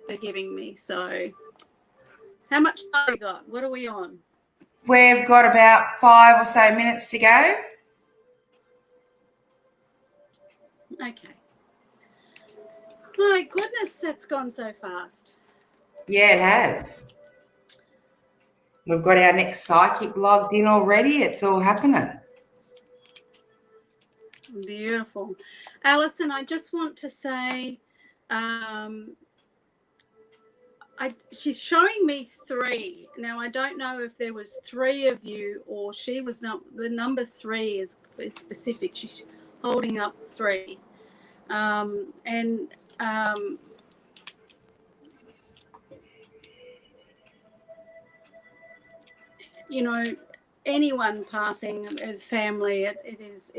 they're giving me. So how much time we got? What are we on? We've got about 5 or so minutes to go. Okay. My goodness, that's gone so fast. Yeah, it has. We've got our next psychic logged in already. It's all happening. Beautiful. Alison, I just want to say, she's showing me 3. Now, I don't know if there was 3 of you or she was not. The number 3 is specific. She's holding up 3. You know, anyone passing as family, it is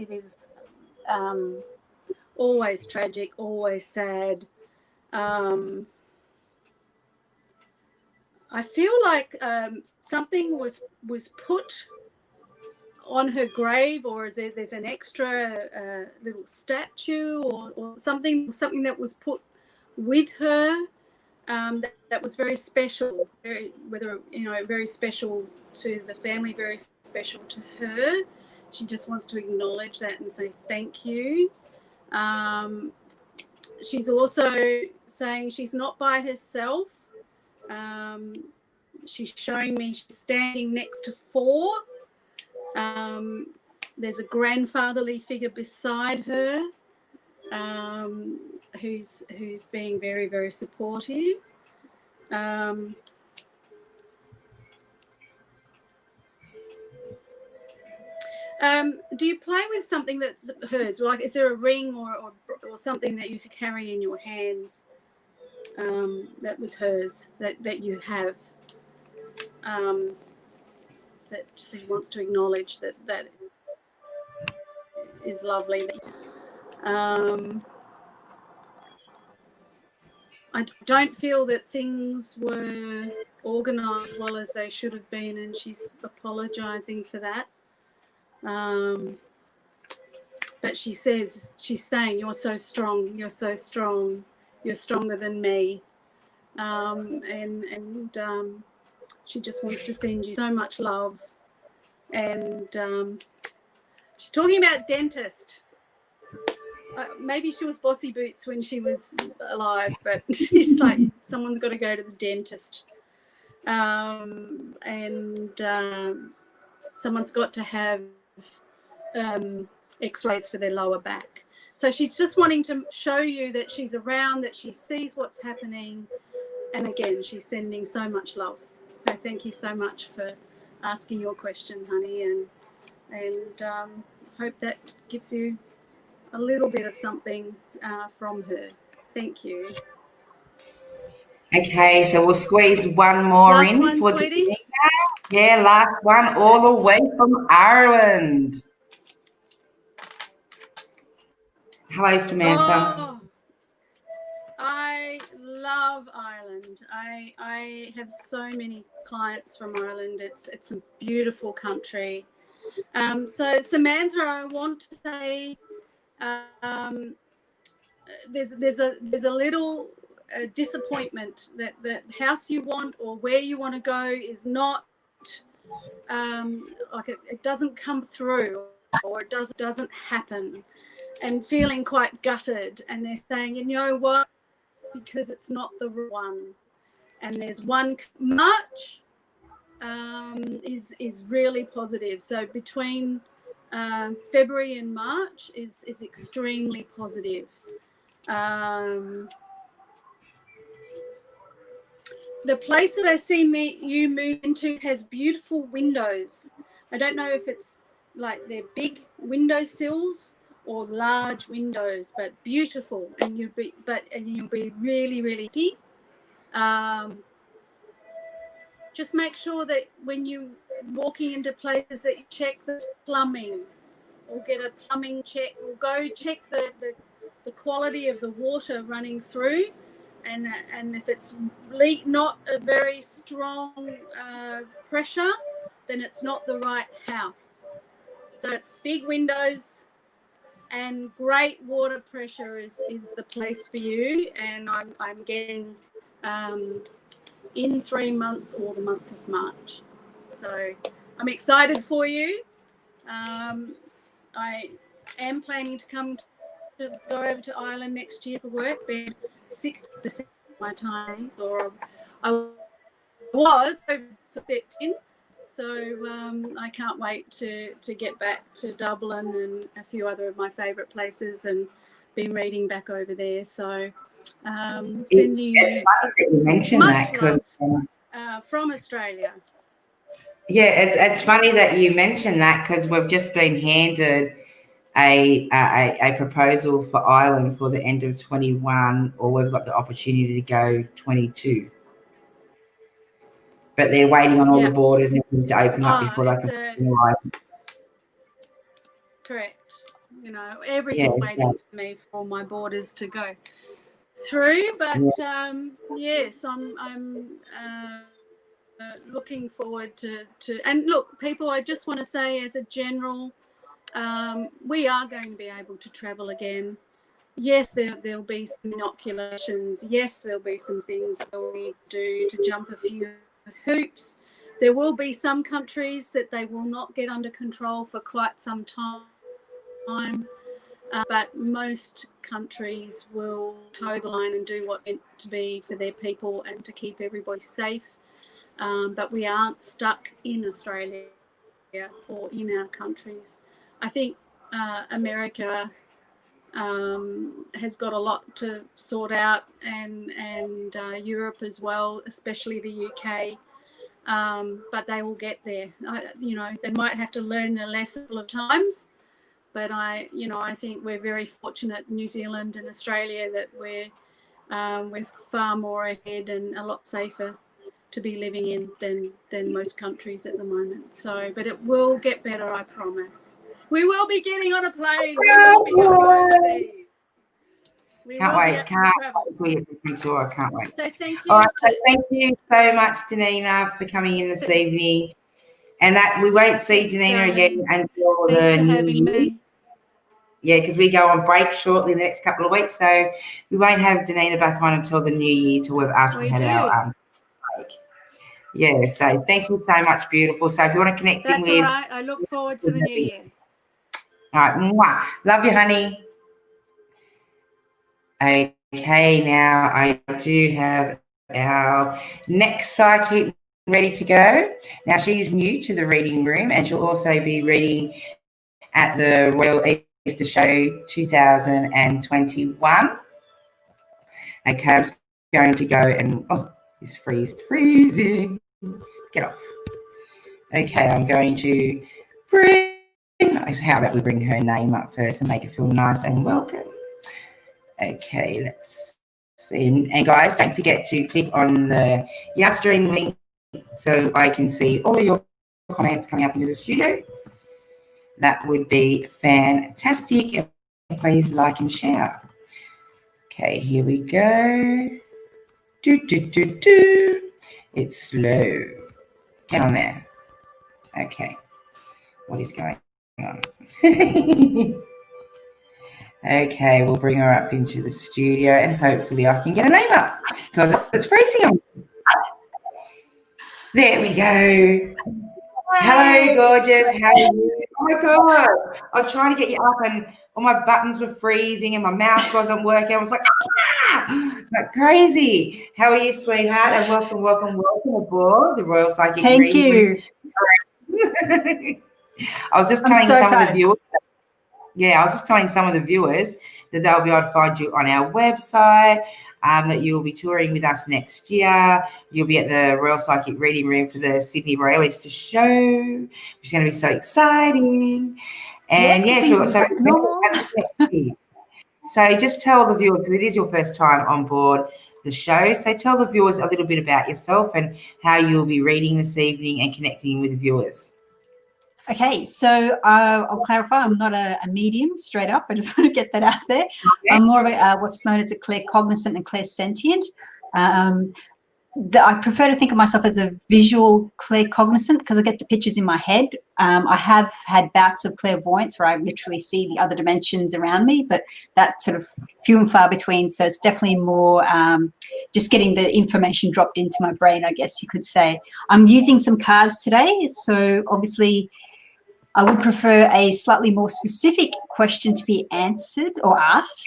always tragic, always sad. I feel like something was put on her grave, or there's an extra little statue or something that was put with her that was very special, very special to the family, very special to her. She just wants to acknowledge that and say thank you. She's also saying she's not by herself. She's showing me she's standing next to 4. There's a grandfatherly figure beside her who's being very, very supportive. Do you play with something that's hers? Like, is there a ring or something that you carry in your hands that was hers, that you have, that she wants to acknowledge that is lovely? I don't feel that things were organised as well as they should have been, and she's apologising for that. But she's saying, you're so strong, you're so strong, you're stronger than me. She just wants to send you so much love. And she's talking about dentist. Maybe she was bossy boots when she was alive, but she's like, someone's got to go to the dentist. Someone's got to have x-rays for their lower back. So she's just wanting to show you that she's around, that she sees what's happening. And again, she's sending so much love. So thank you so much for asking your question, honey, and hope that gives you a little bit of something from her. Thank you. Okay, so we'll squeeze one more last in one, for sweetie. Davina. Yeah, last one, all the way from Ireland. Hello, Samantha. Oh, I love Ireland. I have so many clients from Ireland. It's a beautiful country. So Samantha, I want to say there's a little disappointment that the house you want or where you want to go is not like it doesn't come through, or it doesn't happen, and feeling quite gutted. And they're saying, you know what, because it's not the one. And there's one March is really positive. So between February and March is extremely positive. The place that I see you move into has beautiful windows. I don't know if it's like they're big window sills or large windows, but beautiful, and you'll be really, really happy. Just make sure that when you walking into places that you check the plumbing, or get a plumbing check, or go check the quality of the water running through, and if it's not a very strong pressure, then it's not the right house. So it's big windows and great water pressure is the place for you. And I'm getting in 3 months or the month of March. So I'm excited for you. I am planning to go over to Ireland next year for work, but 60% of my time, or I was stepped in. So I can't wait to get back to Dublin and a few other of my favourite places, and been reading back over there. So sending you. It's funny that you mentioned that, because from Australia. Yeah, it's funny that you mentioned that, because we've just been handed a proposal for Ireland for the end of 21, or we've got the opportunity to go 22. But they're waiting on all the borders and everything to open up before they can. Correct. You know, everything waiting for me for all my borders to go through. But yes, I'm looking forward to. And look, people, I just want to say, as a general, we are going to be able to travel again. Yes, there'll be some inoculations. Yes, there'll be some things that we'll need to do to jump a few hoops. There will be some countries that they will not get under control for quite some time. But most countries will toe the line and do what's meant to be for their people and to keep everybody safe. But we aren't stuck in Australia or in our countries. I think America has got a lot to sort out, and Europe as well, especially the UK. But they will get there. They might have to learn their lesson a couple of times. But I think we're very fortunate, New Zealand and Australia, that we're far more ahead and a lot safer to be living in than most countries at the moment. So, but it will get better, I promise. We will be getting on a plane. We will be going overseas. Can't wait. Can't wait for tour. Can't wait. So thank you. All right. So thank you so much, Danina, for coming in this evening. And that we won't see Danina again until the new year. Yeah, because we go on break shortly the next couple of weeks, so we won't have Danina back on until the new year after we had our break. Yeah, so thank you so much, beautiful. So if you want to connect in with... That's all right. I look forward to the new year. All right. Mwah. Love you, honey. Okay, now I do have our next psychic ready to go. Now, she's new to the reading room, and she'll also be reading at the Royal Easter Show 2021. Okay, I'm just going to go and... Oh, it's freezing. Get off. Okay, I'm going to bring... How about we bring her name up first and make her feel nice and welcome. Okay, let's see. And guys, don't forget to click on the Yardstream link so I can see all of your comments coming up into the studio. That would be fantastic. And please like and share. Okay, here we go. It's slow. Get on there. Okay. What is going on? Okay, we'll bring her up into the studio and hopefully I can get a name up because it's freezing. There we go. Hello, gorgeous. How are you? Oh my God. I was trying to get you up and all my buttons were freezing and my mouse wasn't working. I was like, it's like crazy. How are you, sweetheart? And welcome aboard the Royal Psychic Reading. Thank you. I was just telling some of the viewers. Yeah, I was just telling some of the viewers that they'll be able to find you on our website, that you'll be touring with us next year. You'll be at the Royal Psychic Reading Room for the Sydney Royale Easter Show, which is going to be so exciting. And yes, we've got so much next year. So just tell the viewers, because it is your first time on board the show, so tell the viewers a little bit about yourself and how you'll be reading this evening and connecting with the viewers. Okay, so I'll clarify. I'm not a medium, straight up. I just want to get that out there. Okay. I'm more of a, what's known as a claircognizant and clairsentient. I prefer to think of myself as a visual claircognizant because I get the pictures in my head. I have had bouts of clairvoyance where I literally see the other dimensions around me, but that's sort of few and far between. So it's definitely more just getting the information dropped into my brain, I guess you could say. I'm using some cards today, so obviously I would prefer a slightly more specific question to be answered or asked,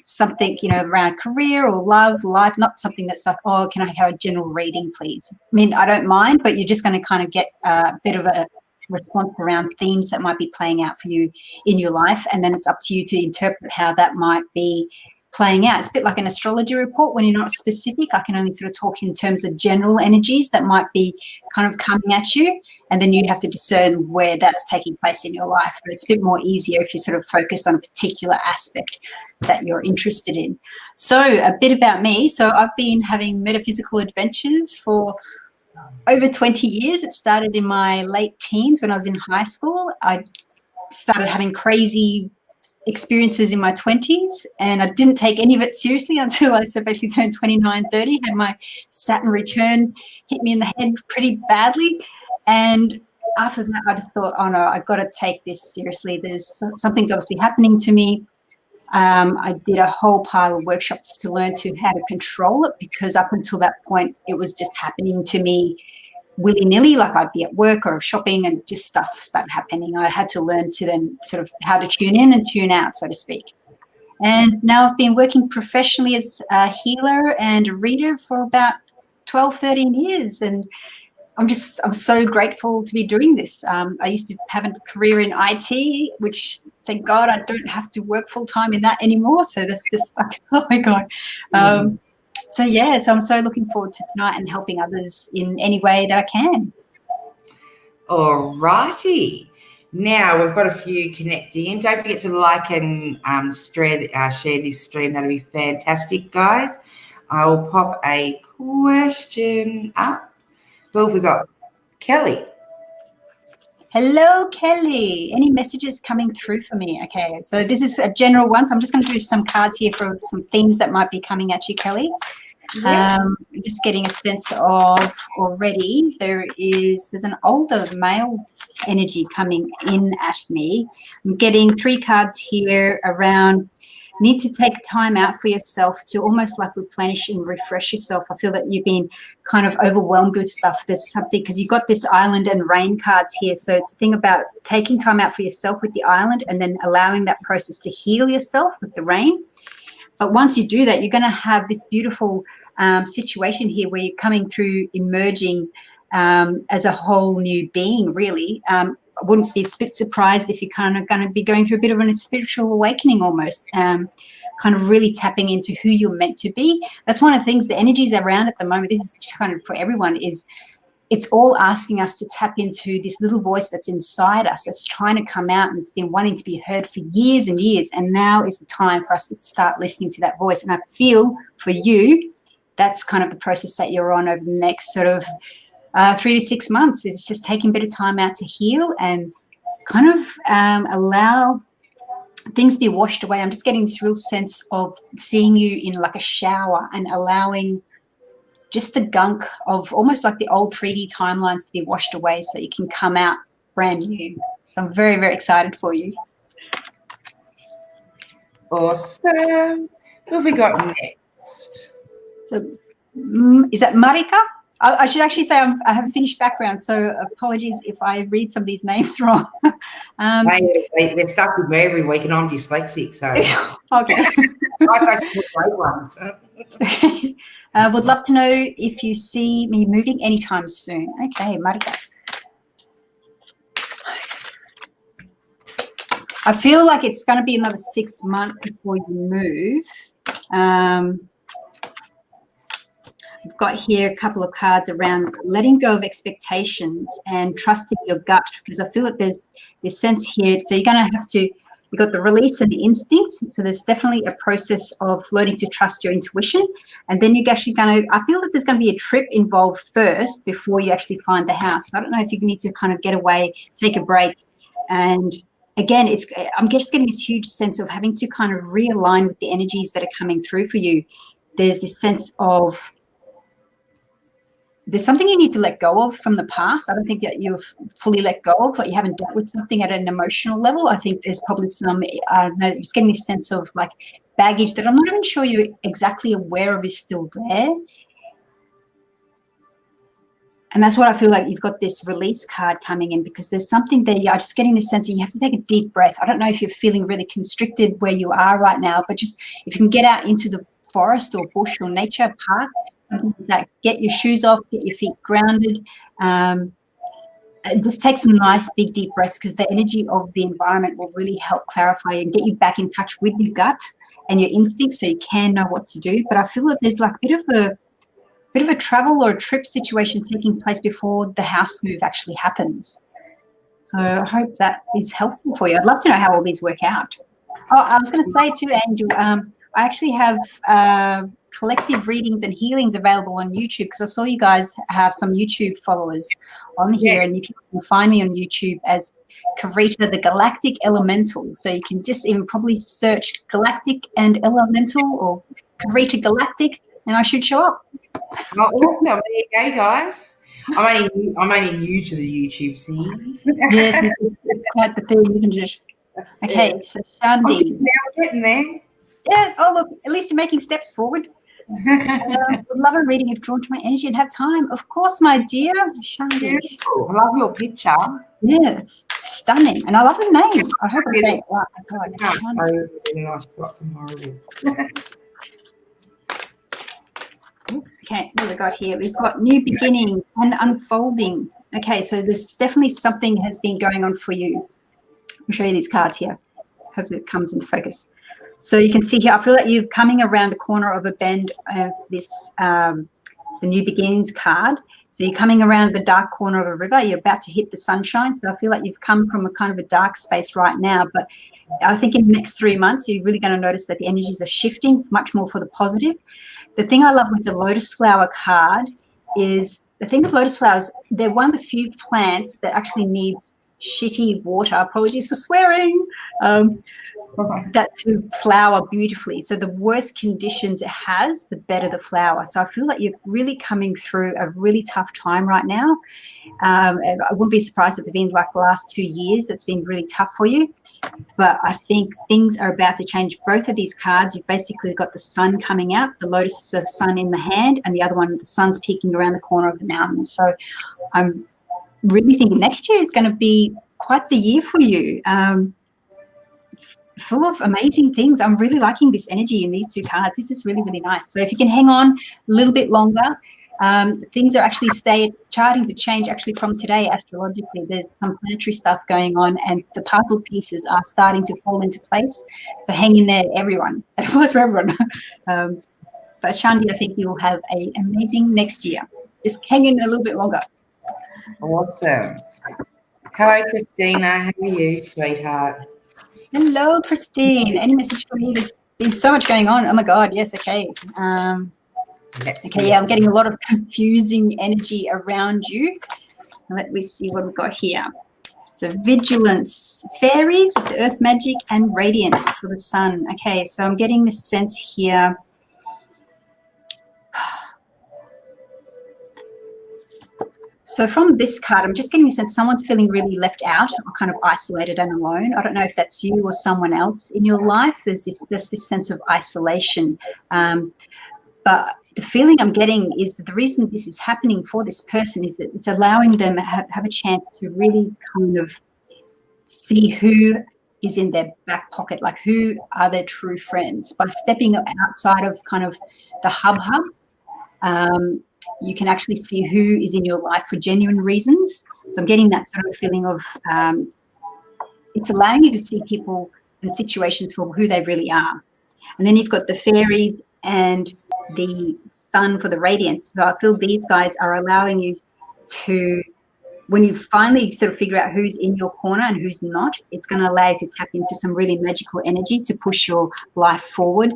something, you know, around career or love, life, not something that's like, oh, can I have a general reading, please? I mean, I don't mind, but you're just going to kind of get a bit of a response around themes that might be playing out for you in your life, and then it's up to you to interpret how that might be playing out. It's a bit like an astrology report. When you're not specific, I can only sort of talk in terms of general energies that might be kind of coming at you, and then you have to discern where that's taking place in your life. But it's a bit more easier if you're sort of focused on a particular aspect that you're interested in. So a bit about me. So I've been having metaphysical adventures for over 20 years. It started in my late teens when I was in high school. I started having crazy experiences in my 20s, and I didn't take any of it seriously until I basically turned 29, 30, had my Saturn return hit me in the head pretty badly. And after that, I just thought, oh no, I've got to take this seriously. There's something's obviously happening to me. I did a whole pile of workshops to learn how to control it, because up until that point, it was just happening to me willy-nilly, like I'd be at work or shopping and just stuff started happening. I had to learn to then sort of how to tune in and tune out, so to speak. And now I've been working professionally as a healer and a reader for about 12, 13 years. And I'm so grateful to be doing this. I used to have a career in IT, which thank God I don't have to work full-time in that anymore. So that's just like, oh my God. So yeah, so I'm so looking forward to tonight and helping others in any way that I can. All righty. Now we've got a few connecting. Don't forget to like and share this stream. That'll be fantastic, guys. I will pop a question up. Who have we got? Kelly. Hello, Kelly. Any messages coming through for me? Okay, so this is a general one. So I'm just going to do some cards here for some themes that might be coming at you, Kelly. Yeah. Just getting a sense of already there's an older male energy coming in at me. I'm getting 3 cards here around need to take time out for yourself to almost like replenish and refresh yourself. I feel that you've been kind of overwhelmed with stuff. There's something because you've got this island and rain cards here. So it's a thing about taking time out for yourself with the island and then allowing that process to heal yourself with the rain. But once you do that, you're going to have this beautiful situation here where you're coming through, emerging as a whole new being, really. I wouldn't be a bit surprised if you're kind of going to be going through a bit of a spiritual awakening almost, kind of really tapping into who you're meant to be. That's one of the things, the energies around at the moment, this is kind of for everyone, is it's all asking us to tap into this little voice that's inside us, that's trying to come out, and it's been wanting to be heard for years and years. And now is the time for us to start listening to that voice. And I feel for you, that's kind of the process that you're on over the next sort of 3 to 6 months. It's just taking a bit of time out to heal and kind of allow things to be washed away. I'm just getting this real sense of seeing you in like a shower and allowing just the gunk of almost like the old 3D timelines to be washed away so you can come out brand new. So I'm very, very excited for you. Awesome. Who have we got next? So is that Marika? I should actually say I have a Finnish background, so apologies if I read some of these names wrong. They're stuck with me every week, and I'm dyslexic, so okay. I say some great ones. Would love to know if you see me moving anytime soon. Okay, Marika. I feel like it's going to be another 6 months before you move. I've got here a couple of cards around letting go of expectations and trusting your gut, because I feel that there's this sense here. So you're going to have to, you've got the release and the instinct. So there's definitely a process of learning to trust your intuition. And then you're actually going to, I feel that there's going to be a trip involved first before you actually find the house. I don't know if you need to kind of get away, take a break. And again, I'm just getting this huge sense of having to kind of realign with the energies that are coming through for you. There's this sense of, there's something you need to let go of from the past. I don't think that you've fully let go of, but you haven't dealt with something at an emotional level. I think there's probably some, I don't know, just getting this sense of like baggage that I'm not even sure you're exactly aware of is still there. And that's what I feel like you've got this release card coming in, because there's something there. You're just getting this sense that you have to take a deep breath. I don't know if you're feeling really constricted where you are right now, but just if you can get out into the forest or bush or nature park, something like that, get your shoes off, get your feet grounded, and just take some nice big deep breaths, because the energy of the environment will really help clarify and get you back in touch with your gut and your instincts so you can know what to do. But I feel that there's like a bit of a travel or a trip situation taking place before the house move actually happens. So I hope that is helpful for you. I'd love to know how all these work out. Oh, I was going to say too, Angel, I actually have collective readings and healings available on YouTube, because I saw you guys have some YouTube followers on here, and you can find me on YouTube as Carita the Galactic Elemental. So you can just even probably search Galactic and Elemental or Carita Galactic, and I should show up. Oh, awesome. There you go, guys. I'm only new to the YouTube scene. Yes, it's quite the thing, isn't it? Okay, yeah. So Shandi. Now getting there. Yeah, oh look, at least you're making steps forward. Would love a reading if drawn to my energy and have time. Of course, my dear. Shandi. Beautiful. I love your picture. Yeah, it's stunning. And I love the name. I hope I'm saying it right. Really nice. Got some horrible. Okay, what have we got here? We've got new beginnings and unfolding. Okay, so there's definitely something has been going on for you. I'll show you these cards here. Hopefully it comes in focus. So you can see here, I feel like you're coming around the corner of a bend of this, the new beginnings card. So you're coming around the dark corner of a river. You're about to hit the sunshine. So I feel like you've come from a kind of a dark space right now. But I think in the next 3 months, you're really going to notice that the energies are shifting much more for the positive. The thing I love with the lotus flower card is the thing with lotus flowers, they're one of the few plants that actually needs shitty water, apologies for swearing, that to flower beautifully. So the worse conditions it has, the better the flower. So I feel like you're really coming through a really tough time right now. I wouldn't be surprised if it's been like the last 2 years it's been really tough for you. But I think things are about to change. Both of these cards, you've basically got the sun coming out, the lotus of sun in the hand, and the other one, the sun's peeking around the corner of the mountain. So I'm really thinking next year is going to be quite the year for you. Full of amazing things. I'm really liking this energy in these two cards. This is really, really nice. So if you can hang on a little bit longer, things are actually charting to change actually from today astrologically. There's some planetary stuff going on and the puzzle pieces are starting to fall into place. So hang in there, everyone. That was for everyone. But Shandi, I think you'll have an amazing next year. Just hang in a little bit longer. Awesome. Hello, Christina. How are you, sweetheart? Hello, Christine. Any message for me? There's been so much going on. Oh my God. Yes. Okay. Okay. Yeah, I'm getting a lot of confusing energy around you. Let me see what we've got here. So vigilance, fairies with the earth magic, and radiance for the sun. Okay. So I'm getting this sense here. So from this card, I'm just getting a sense someone's feeling really left out or kind of isolated and alone. I don't know if that's you or someone else in your life. There's just this sense of isolation. But the feeling I'm getting is that the reason this is happening for this person is that it's allowing them to have a chance to really kind of see who is in their back pocket, like who are their true friends. By stepping outside of kind of the hub, you can actually see who is in your life for genuine reasons. So I'm getting that sort of feeling of it's allowing you to see people and situations for who they really are. And then you've got the fairies and the sun for the radiance. So I feel these guys are allowing you to, when you finally sort of figure out who's in your corner and who's not, it's going to allow you to tap into some really magical energy to push your life forward.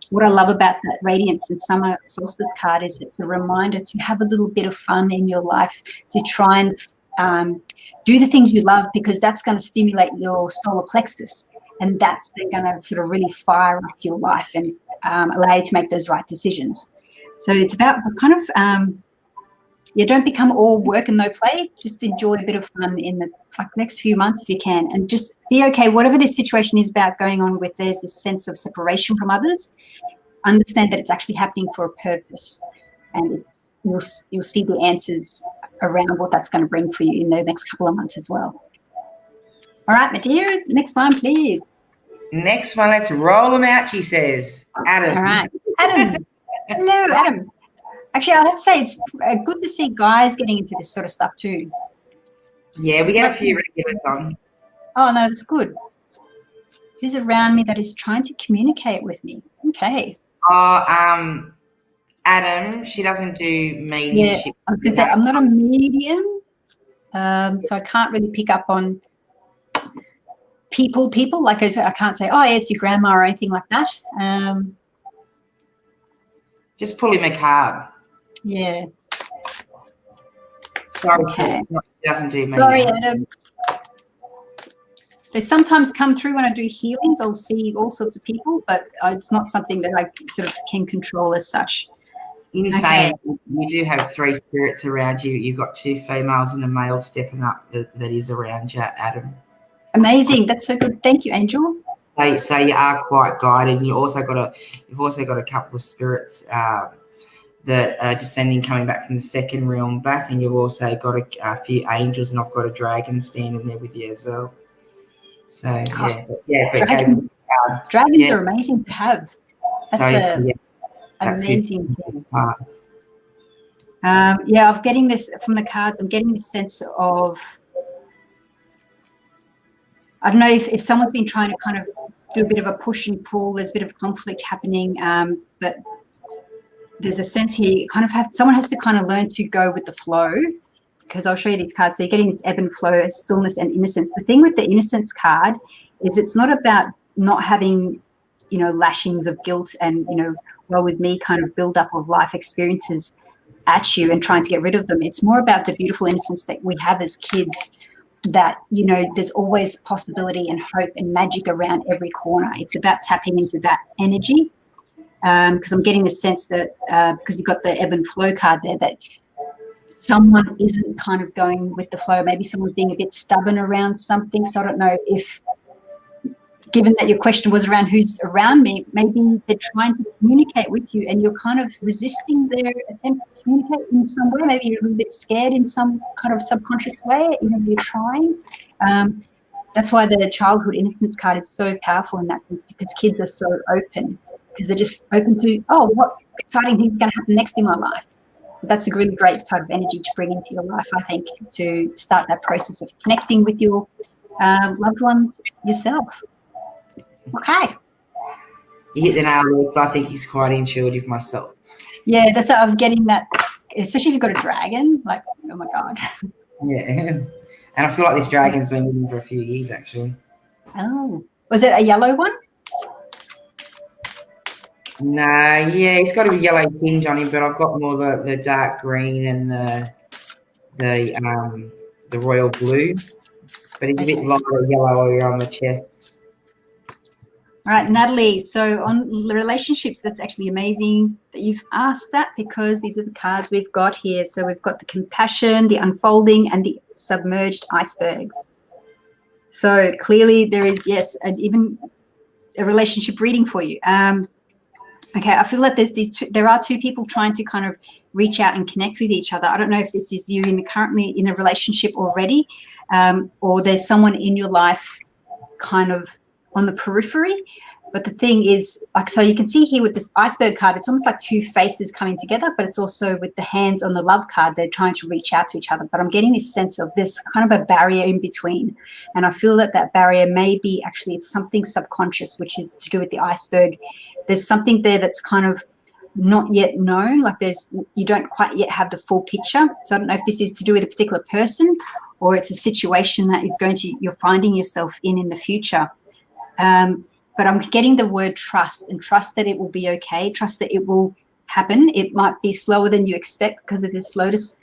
What I love about that Radiance and Summer Solstice card is it's a reminder to have a little bit of fun in your life, to try and do the things you love, because that's going to stimulate your solar plexus, and that's then going to sort of really fire up your life and allow you to make those right decisions. So it's about kind of don't become all work and no play. Just enjoy a bit of fun in the next few months if you can, and just be okay. Whatever this situation is about going on with, there's this sense of separation from others. Understand that it's actually happening for a purpose, and you'll see the answers around what that's going to bring for you in the next couple of months as well. All right, my dear, next one, please. Next one, let's roll them out, she says. Adam. All right, Adam. Hello, Adam. Actually, I have to say it's good to see guys getting into this sort of stuff too. Yeah, we get a few regulars on. Oh, no, that's good. Who's around me that is trying to communicate with me? Okay. Oh, Adam, she doesn't do mediumship. Yeah, I was going to say, I'm not a medium, so I can't really pick up on people. Like I can't say, oh, yes, your grandma or anything like that. Just pull him a card. Yeah. Sorry, okay. She doesn't do mediumship. Sorry, Adam. They sometimes come through when I do healings. I'll see all sorts of people, but it's not something that I sort of can control as such. Insane. Okay. You do have 3 spirits around you. You've got 2 females and a male stepping up that is around you, Adam. Amazing. That's so good. Thank you, Angel. So you are quite guided. You've also got a couple of spirits that are descending, coming back from the second realm back, and you've also got a few angels, and I've got a dragon standing there with you as well. So dragons are amazing to have. That's amazing thing. I'm getting this from the cards. I'm getting this sense of, I don't know if someone's been trying to kind of do a bit of a push and pull. There's a bit of conflict happening, but there's a sense here someone has to kind of learn to go with the flow, because I'll show you these cards. So you're getting this ebb and flow, stillness and innocence. The thing with the innocence card is it's not about not having, lashings of guilt and, woe is me kind of build up of life experiences at you and trying to get rid of them. It's more about the beautiful innocence that we have as kids, that, you know, there's always possibility and hope and magic around every corner. It's about tapping into that energy, because I'm getting the sense that because you've got the ebb and flow card there, that someone isn't kind of going with the flow. Maybe someone's being a bit stubborn around something. So I don't know if, given that your question was around who's around me, maybe they're trying to communicate with you and you're kind of resisting their attempts to communicate in some way. Maybe you're a little bit scared in some kind of subconscious way, even though you're trying. That's why the childhood innocence card is so powerful in that sense, because kids are so open, because they're just open to, oh, what exciting things are going to happen next in my life. So that's a really great type of energy to bring into your life, I think, to start that process of connecting with your loved ones yourself. Okay. You hit the nail there, so I think he's quite intuitive myself. Yeah, that's how I'm getting that, especially if you've got a dragon. Like, oh my God. Yeah. And I feel like this dragon's been with him for a few years, actually. Oh, was it a yellow one? Nah, yeah, he's got a yellow tinge on him, but I've got more the dark green and the royal blue. But he's a bit lighter yellow on the chest. All right, Natalie, so on relationships, that's actually amazing that you've asked that, because these are the cards we've got here. So we've got the compassion, the unfolding, and the submerged icebergs. So clearly there is, yes, even a relationship reading for you. Okay, I feel like there are two people trying to kind of reach out and connect with each other. I don't know if this is you currently in a relationship already, or there's someone in your life kind of on the periphery. But the thing is, like, so you can see here with this iceberg card, it's almost like two faces coming together, but it's also with the hands on the love card, they're trying to reach out to each other. But I'm getting this sense of this kind of a barrier in between. And I feel that that barrier may be actually, it's something subconscious, which is to do with the iceberg. There's something there that's kind of not yet known, like you don't quite yet have the full picture. So I don't know if this is to do with a particular person, or it's a situation that you're finding yourself in the future. But I'm getting the word trust, and trust that it will be okay, trust that it will happen. It might be slower than you expect because of this lotus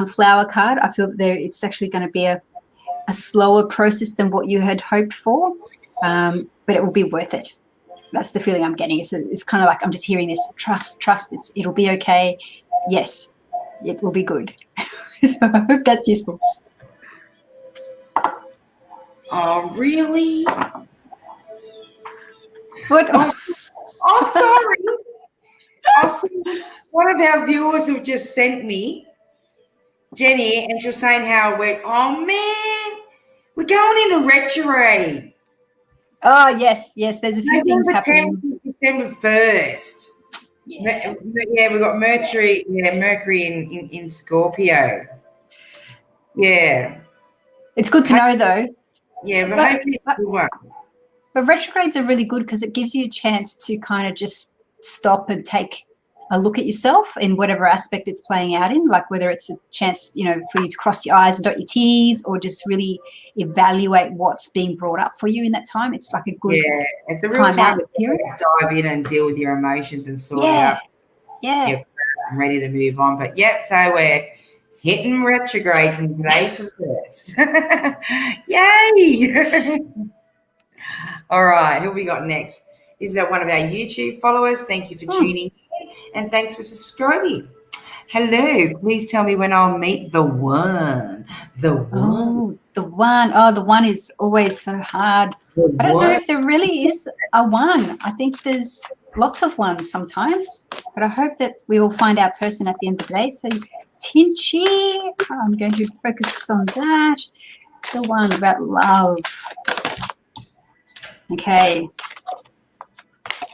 flower card. I feel that it's actually going to be a slower process than what you had hoped for, but it will be worth it. That's the feeling I'm getting. It's kind of like I'm just hearing this trust. It'll be okay. Yes, it will be good. So I hope that's useful. Oh, really? What? Oh, sorry. One of our viewers have just sent me, Jenny, and she was saying how we're going in a retrograde. Oh, yes. There's a few things happening. December 1st. Yeah, we've got Mercury in Scorpio. Yeah. It's good to know, though. Yeah, but hopefully it's a good one. But retrogrades are really good because it gives you a chance to kind of just stop and take a look at yourself in whatever aspect it's playing out in, like whether it's a chance, for you to cross your I's and dot your T's, or just really evaluate what's being brought up for you in that time. It's like a good it's a real time to dive in and deal with your emotions and sort out. Yeah, I'm ready to move on. But so we're hitting retrograde from today to first. Yay! All right, who we got next? This is one of our YouTube followers. Thank you for tuning in, and thanks for subscribing. Hello, please tell me when I'll meet the one. The one. Oh, the one. Oh, the one is always so hard. I don't know if there really is a one. I think there's lots of ones sometimes, but I hope that we will find our person at the end of the day. So, Tinchy, I'm going to focus on that. The one about love. Okay.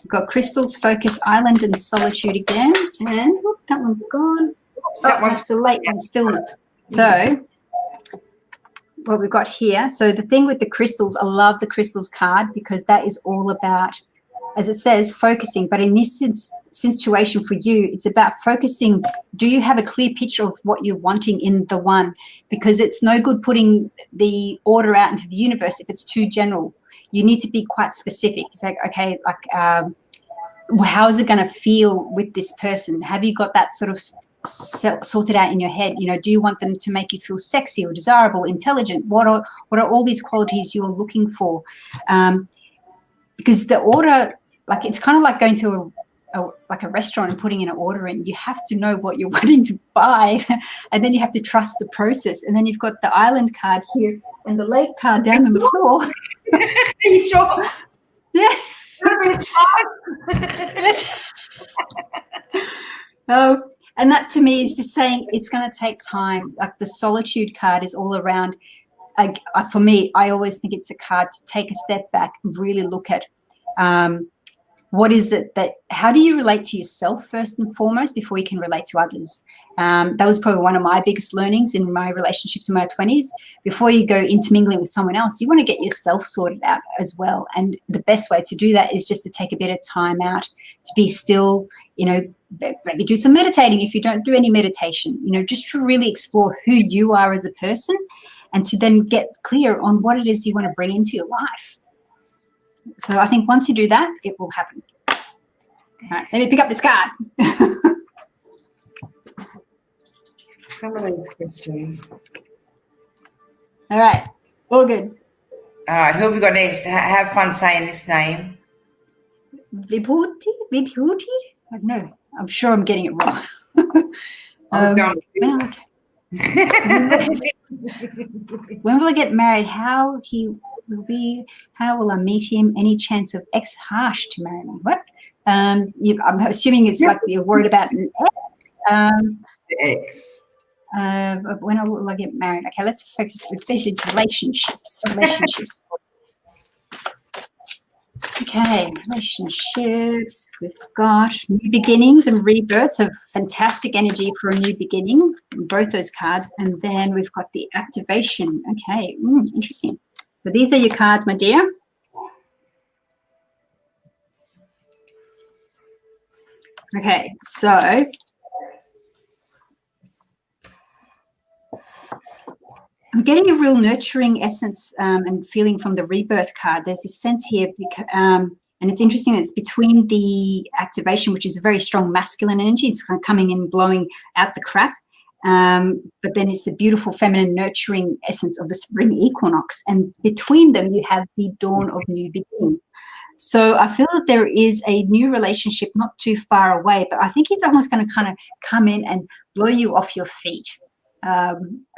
We've got Crystals, Focus, Island, and Solitude again. And that one's gone. That's the late one, Stillness. So what we've got here, so the thing with the crystals, I love the crystals card because that is all about, as it says, focusing. But in this situation for you, it's about focusing. Do you have a clear picture of what you're wanting in the one? Because it's no good putting the order out into the universe if it's too general. You need to be quite specific. It's like, okay, how is it going to feel with this person? Have you got that sort of sorted out in your head. You know, do you want them to make you feel sexy or desirable, intelligent? What are all these qualities you're looking for? Because the order, like, it's kind of like going to a restaurant and putting in an order in. You have to know what you're wanting to buy, and then you have to trust the process. And then you've got the island card here and the lake card down on the floor. Are you sure? Yeah. Oh, and that to me is just saying it's going to take time. Like the solitude card is all around. For me, I always think it's a card to take a step back and really look at what is it that, how do you relate to yourself first and foremost before you can relate to others? That was probably one of my biggest learnings in my relationships in my 20s. Before you go intermingling with someone else, you want to get yourself sorted out as well. And the best way to do that is just to take a bit of time out, to be still, you know, maybe do some meditating if you don't do any meditation, you know, just to really explore who you are as a person and to then get clear on what it is you want to bring into your life. So I think once you do that, it will happen. All right, let me pick up this card. Some of these questions. All right, all good. All right, who have we got next? Have fun saying this name. Vibhuti? I don't know. I'm sure I'm getting it wrong. When will I get married? How he will be? How will I meet him? Any chance of ex-harsh to marry me? What? I'm assuming it's like you're worried about an ex. When will I get married? Okay, let's focus especially relationships. Okay, relationships. We've got new beginnings and rebirths of fantastic energy for a new beginning, both those cards. And then we've got the activation. Okay, interesting. So these are your cards, my dear. Okay, so I'm getting a real nurturing essence and feeling from the rebirth card. There's this sense here, and it's interesting. It's between the activation, which is a very strong masculine energy. It's kind of coming in, blowing out the crap. But then it's the beautiful feminine nurturing essence of the spring equinox. And between them, you have the dawn of new beginning. So I feel that there is a new relationship not too far away, but I think he's almost going to kind of come in and blow you off your feet. I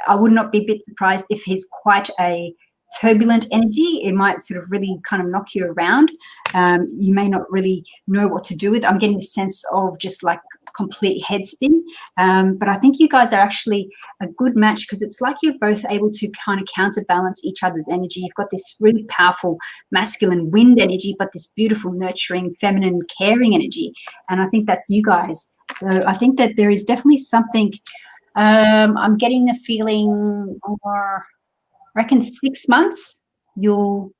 would not be a bit surprised if he's quite a turbulent energy. It might sort of really kind of knock you around. You may not really know what to do with it. I'm getting a sense of just like complete head spin. But I think you guys are actually a good match because it's like you're both able to kind of counterbalance each other's energy. You've got this really powerful masculine wind energy, but this beautiful nurturing feminine caring energy. And I think that's you guys. So I think that there is definitely something. I'm getting the feeling, or I reckon 6 months, you'll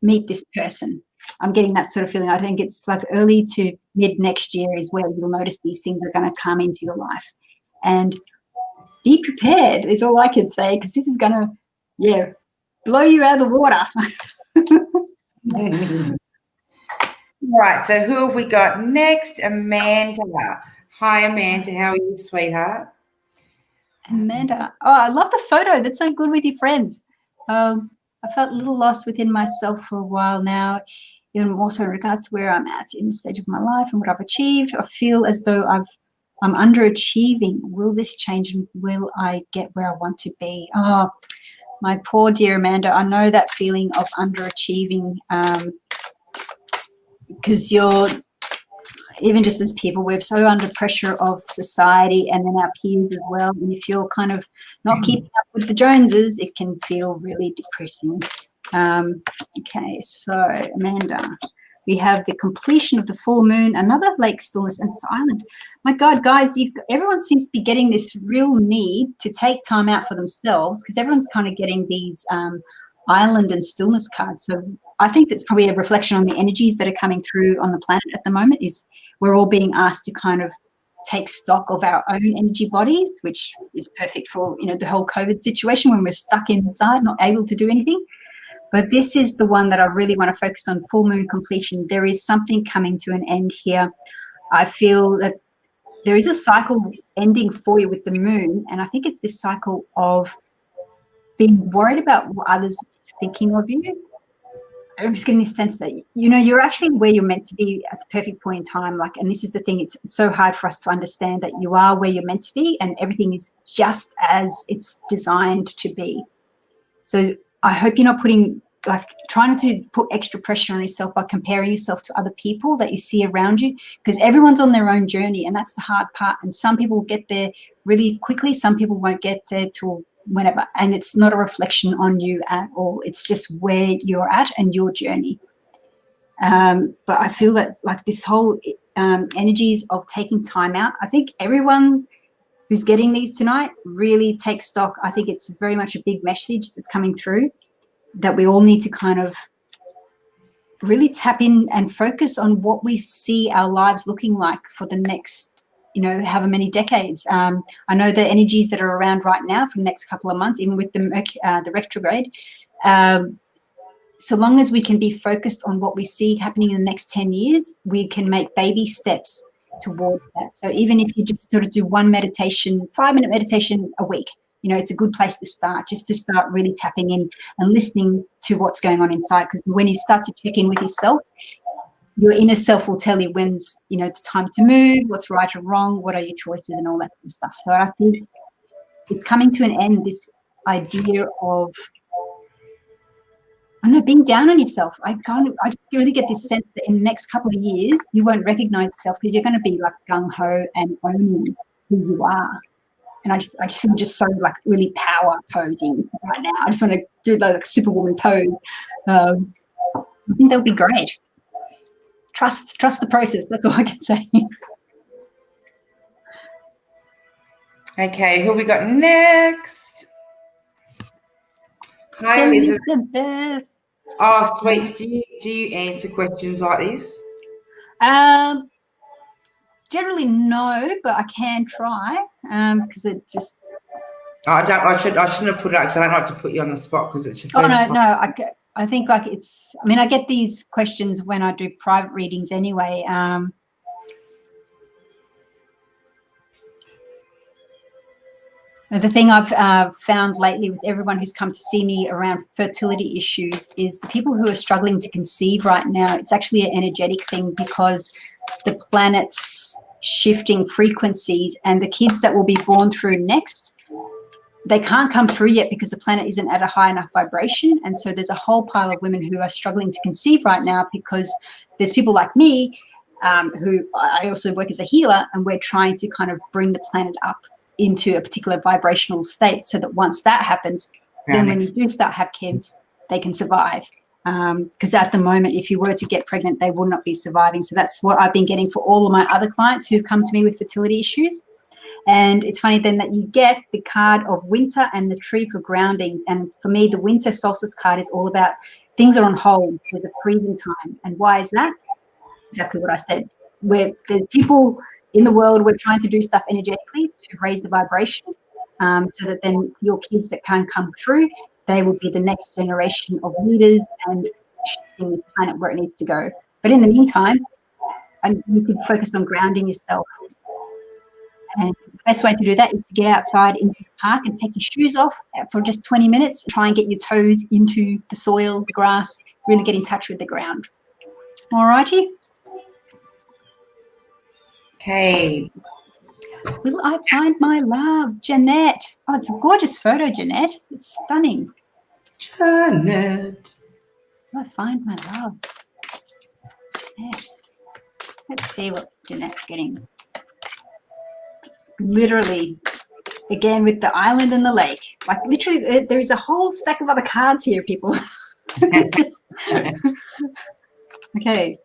meet this person. I'm getting that sort of feeling. I think it's like early to mid next year is where you'll notice these things are going to come into your life. And be prepared is all I can say, because this is going to, blow you out of the water. All right, so who have we got next? Amanda. Hi, Amanda. How are you, sweetheart? Amanda. Oh, I love the photo. That's so good with your friends. I felt a little lost within myself for a while now, even also in regards to where I'm at in the stage of my life and what I've achieved. I feel as though I'm underachieving. Will this change and will I get where I want to be? Oh, my poor dear Amanda. I know that feeling of underachieving because you're, even just as people, we're so under pressure of society and then our peers as well. And if you're kind of not keeping up with the Joneses, it can feel really depressing. Okay, so Amanda, we have the completion of the full moon, another lake stillness and silent. My God, guys, everyone seems to be getting this real need to take time out for themselves because everyone's kind of getting these island and stillness cards. So I think that's probably a reflection on the energies that are coming through on the planet at the moment. Is we're all being asked to kind of take stock of our own energy bodies, which is perfect for, the whole COVID situation when we're stuck inside, not able to do anything. But this is the one that I really want to focus on, full moon completion. There is something coming to an end here. I feel that there is a cycle ending for you with the moon, and I think it's this cycle of being worried about what others are thinking of you. I'm just getting this sense that, you know, you're actually where you're meant to be at the perfect point in time. Like, and this is the thing, it's so hard for us to understand that you are where you're meant to be and everything is just as it's designed to be. So I hope you're not putting, like, trying to put extra pressure on yourself by comparing yourself to other people that you see around you, because everyone's on their own journey, and that's the hard part. And some people will get there really quickly, some people won't get there till whenever, and it's not a reflection on you at all. It's just where you're at and your journey. But I feel that, like, this whole energies of taking time out, I think everyone who's getting these tonight really take stock. I think it's very much a big message that's coming through, that we all need to kind of really tap in and focus on what we see our lives looking like for the next, you know, however many decades. I know the energies that are around right now for the next couple of months, even with the retrograde, so long as we can be focused on what we see happening in the next 10 years, we can make baby steps towards that. So even if you just sort of do one meditation, 5-minute meditation a week, you know, it's a good place to start, just to start really tapping in and listening to what's going on inside. Because when you start to check in with yourself, your inner self will tell you when's, you know, it's time to move, what's right or wrong, what are your choices, and all that sort of stuff. So I think it's coming to an end, this idea of, I don't know, being down on yourself. I just really get this sense that in the next couple of years, you won't recognize yourself because you're going to be like gung-ho and owning who you are. And I just feel just so, like, really power posing right now. I just want to do like Superwoman pose. I think that would be great. Trust the process. That's all I can say. Okay, who we got next? Hi, Elizabeth. Oh, sweets, do you answer questions like this? Generally no, but I can try, because it just. I shouldn't have put it out because I don't like to put you on the spot because it's your first time. No. I think, like, it's. I mean, I get these questions when I do private readings anyway. The thing I've found lately with everyone who's come to see me around fertility issues is the people who are struggling to conceive right now. It's actually an energetic thing because the planet's shifting frequencies, and the kids that will be born through next, they can't come through yet because the planet isn't at a high enough vibration. And so there's a whole pile of women who are struggling to conceive right now because there's people like me, who I also work as a healer, and we're trying to kind of bring the planet up into a particular vibrational state so that once that happens, then when you do start have kids, they can survive. Because at the moment, if you were to get pregnant, they will not be surviving. So that's what I've been getting for all of my other clients who come to me with fertility issues. And it's funny then that you get the card of winter and the tree for groundings. And for me, the winter solstice card is all about things are on hold. There's a freezing time. And why is that? Exactly what I said. Where there's people in the world, we're trying to do stuff energetically to raise the vibration, so that then your kids that can come through, they will be the next generation of leaders and shifting this planet where it needs to go. But in the meantime, you could focus on grounding yourself. And the best way to do that is to get outside into the park and take your shoes off for just 20 minutes. Try and get your toes into the soil, the grass, really get in touch with the ground. All righty. Okay. Will I find my love? Jeanette. Oh, it's a gorgeous photo, Jeanette. It's stunning. Jeanette. Will I find my love? Jeanette. Let's see what Jeanette's getting. Literally, again, with the island and the lake. Like, literally, there is a whole stack of other cards here, people. Okay.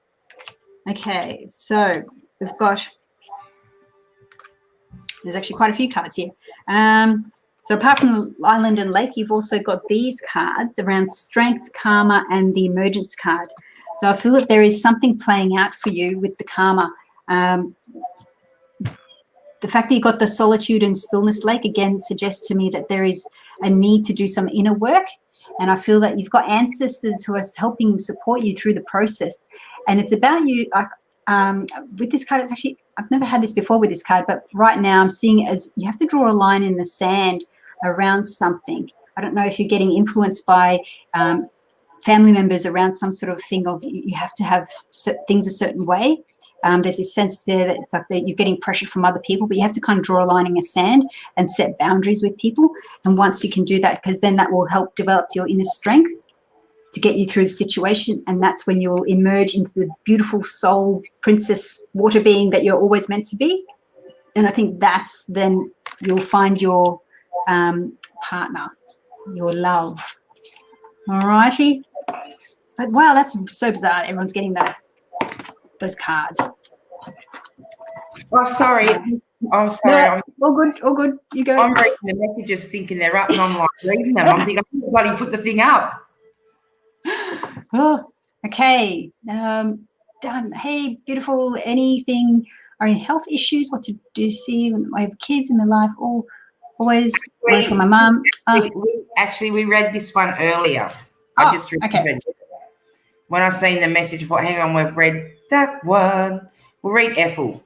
Okay, so we've got... There's actually quite a few cards here. So apart from the island and lake, you've also got these cards around strength, karma, and the emergence card. So I feel that there is something playing out for you with the karma. The fact that you got the solitude and stillness lake, again, suggests to me that there is a need to do some inner work. And I feel that you've got ancestors who are helping support you through the process. And it's about you, with this card, it's actually, I've never had this before with this card, but right now I'm seeing it as you have to draw a line in the sand around something. I don't know if you're getting influenced by family members around some sort of thing of you have to have things a certain way. There's this sense there that it's like that you're getting pressure from other people, but you have to kind of draw a line in the sand and set boundaries with people. And once you can do that, because then that will help develop your inner strength to get you through the situation, and that's when you'll emerge into the beautiful soul princess water being that you're always meant to be. And I think that's then you'll find your partner, your love. All righty. But wow, that's so bizarre. Everyone's getting those cards. Oh, sorry. I'm sorry. No, all good. You go. I'm reading the messages thinking they're up, and I'm like reading them. I'm thinking, I bloody put the thing up. Oh, okay. Done. Hey, beautiful. Anything? Are any health issues? What to do? See, when I have kids in my life. Always worry for my mum. We read this one earlier. I just remembered. Okay. When I seen the message, I thought, hang on, we've read that one. We'll read Ethel.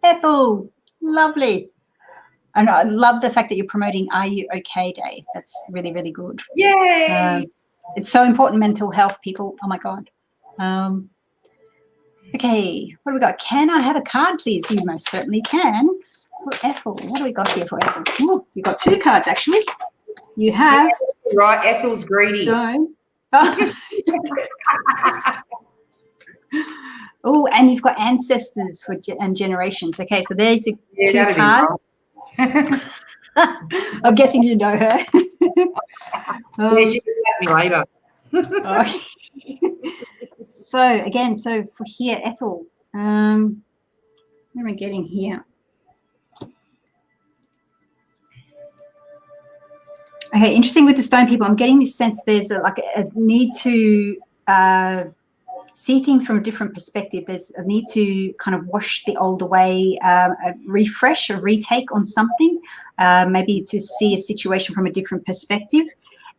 Ethel, lovely. And I love the fact that you're promoting Are You Okay Day. That's really, really good. Yay! It's so important, mental health, people. Oh, my God. Okay, what do we got? Can I have a card, please? You most certainly can. For Ethel, what do we got here for Ethel? Oh, you've got 2 cards, actually. You have. Yeah, right, Ethel's greedy. Oh, and you've got ancestors and generations. Okay, so there's 2 cards. I'm guessing you know her. Yeah, she can slap me later. Okay. So for here, Ethel, what am I getting here? Okay, interesting with the stone people. I'm getting this sense there's a need to see things from a different perspective. There's a need to kind of wash the old away, a refresh, a retake on something, maybe to see a situation from a different perspective.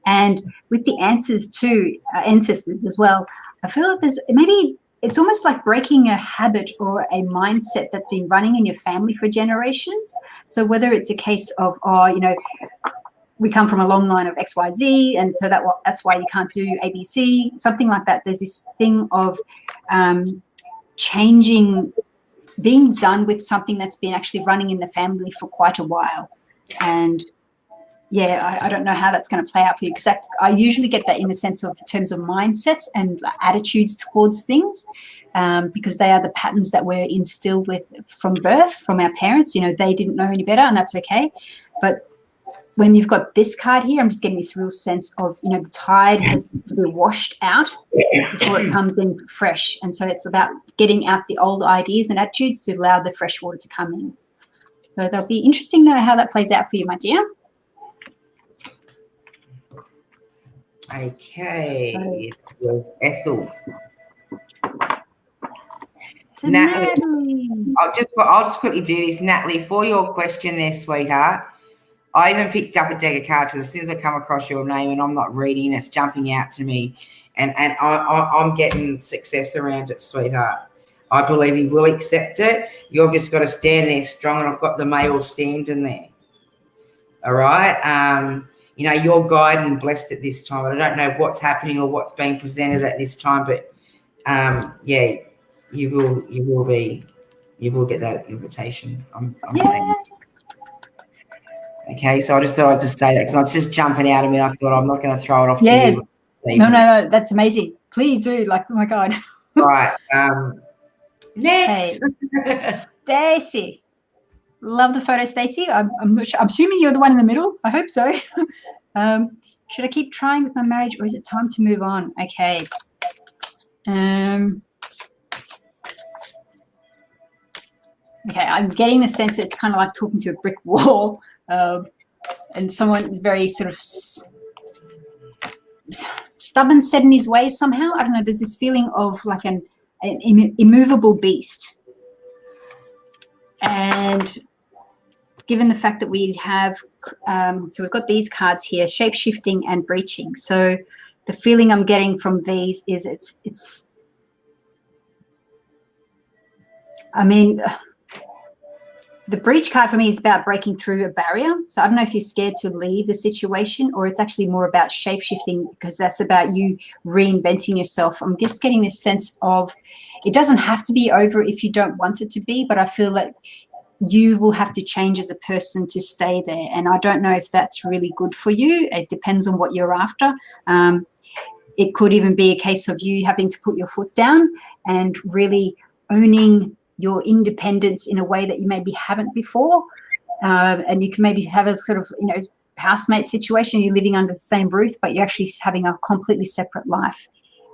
And with the answers too, ancestors as well, I feel like there's maybe it's almost like breaking a habit or a mindset that's been running in your family for generations. So whether it's a case of, we come from a long line of XYZ, and so that's why you can't do ABC, something like that. There's this thing of changing, being done with something that's been actually running in the family for quite a while. And yeah, I don't know how that's going to play out for you, because I usually get that in the sense of in terms of mindsets and attitudes towards things, because they are the patterns that we're instilled with from birth, from our parents. They didn't know any better, and that's okay. But when you've got this card here, I'm just getting this real sense of, the tide has to be washed out before it comes in fresh. And so it's about getting out the old ideas and attitudes to allow the fresh water to come in. So that'll be interesting to know how that plays out for you, my dear. Okay, it was Ethel. Natalie. I'll just quickly do this, Natalie, for your question there, sweetheart. I even picked up a deck of cards, because as soon as I come across your name and I'm not reading, it's jumping out to me, and I'm getting success around it, sweetheart. I believe he will accept it. You've just got to stand there strong, and I've got the male standing there. All right. You're guided and blessed at this time. I don't know what's happening or what's being presented at this time, but yeah, you will get that invitation. I'm saying. Okay, so I just thought I'd just say that because I was just jumping out of me. I thought I'm not going to throw it off to you. No, that's amazing. Please do. Oh my God. Right. Next. Hey, Stacey. Love the photo, Stacey. I'm assuming you're the one in the middle. I hope so. Should I keep trying with my marriage, or is it time to move on? Okay. Okay, I'm getting the sense that it's kind of like talking to a brick wall, and someone very sort of stubborn, set in his ways somehow. I don't know. There's this feeling of like an immovable beast. And given the fact that we have, so we've got these cards here, shape-shifting and breaching. So the feeling I'm getting from these is it's I mean, the breach card for me is about breaking through a barrier. So I don't know if you're scared to leave the situation, or it's actually more about shape-shifting, because that's about you reinventing yourself. I'm just getting this sense of it doesn't have to be over if you don't want it to be, but I feel like you will have to change as a person to stay there. And I don't know if that's really good for you. It depends on what you're after. It could even be a case of you having to put your foot down and really owning your independence in a way that you maybe haven't before. And you can maybe have a sort of, housemate situation. You're living under the same roof, but you're actually having a completely separate life.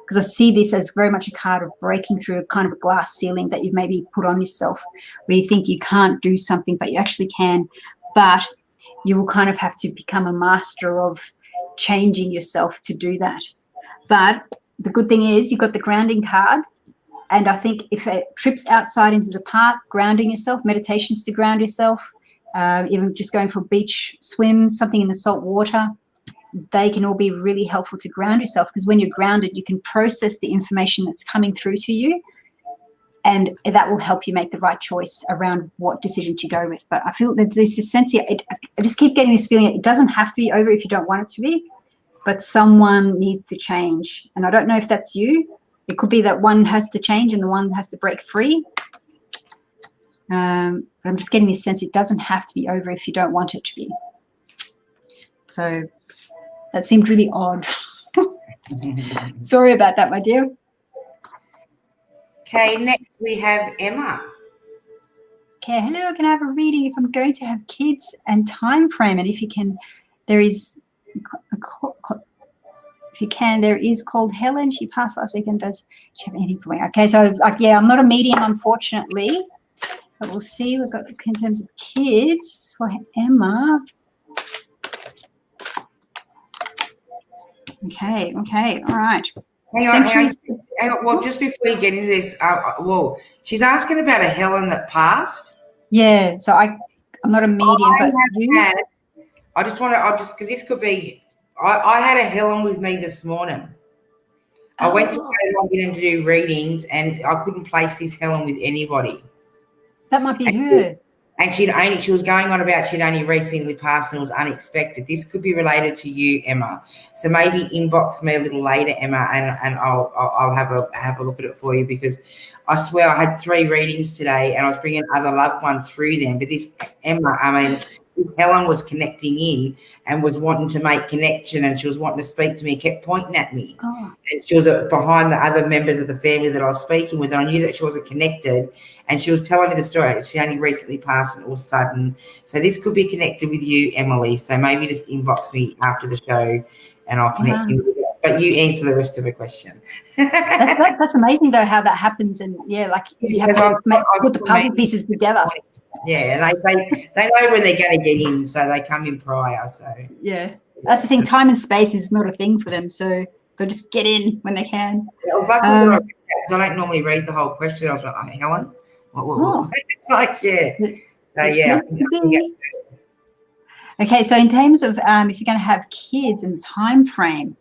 Because I see this as very much a card of breaking through a kind of a glass ceiling that you've maybe put on yourself, where you think you can't do something, but you actually can. But you will kind of have to become a master of changing yourself to do that. But the good thing is you've got the grounding card. And I think if it trips outside into the park, grounding yourself, meditations to ground yourself, even just going for beach swims, something in the salt water, they can all be really helpful to ground yourself, because when you're grounded, you can process the information that's coming through to you, and that will help you make the right choice around what decision to go with. But I feel that there's this sense here, I just keep getting this feeling it doesn't have to be over if you don't want it to be, but someone needs to change. And I don't know if that's you. It could be that one has to change and the one has to break free. But I'm just getting this sense it doesn't have to be over if you don't want it to be. So that seemed really odd. Sorry about that, my dear. Okay, next we have Emma. Okay, hello, can I have a reading if I'm going to have kids and time frame? And if you can, there is, if you can, there is called Helen. She passed last weekend. Does she have anything for me? Okay, so yeah, I'm not a medium, unfortunately. But we'll see. We've got in terms of kids for Emma. Okay, all right. Hang on. Well, just before you get into this, she's asking about a Helen that passed. Yeah, so I'm not a medium, but you? Because this could be, I had a Helen with me this morning. I went to go in to do readings, and I couldn't place this Helen with anybody. That might be her. And she was going on about she'd only recently passed and it was unexpected. This could be related to you, Emma. So maybe inbox me a little later, Emma, and I'll have a look at it for you, because I swear I had 3 readings today and I was bringing other loved ones through them. But this Emma, Helen was connecting in and was wanting to make connection, and she was wanting to speak to me, kept pointing at me. Oh. And she was behind the other members of the family that I was speaking with, and I knew that she wasn't connected. And she was telling me the story. She only recently passed and it was sudden. So this could be connected with you, Emily. So maybe just inbox me after the show and I'll connect you with it. But you answer the rest of the question. That's amazing, though, how that happens. And, yeah, like you have to put the puzzle pieces together. Yeah, and they know when they're going to get in, so they come in prior. So yeah, that's the thing. Time and space is not a thing for them, so they'll just get in when they can. I was lucky because I don't normally read the whole question. I was like, oh, Helen, what? It's like, yeah. So yeah. Okay, so in terms of if you're going to have kids and the time frame.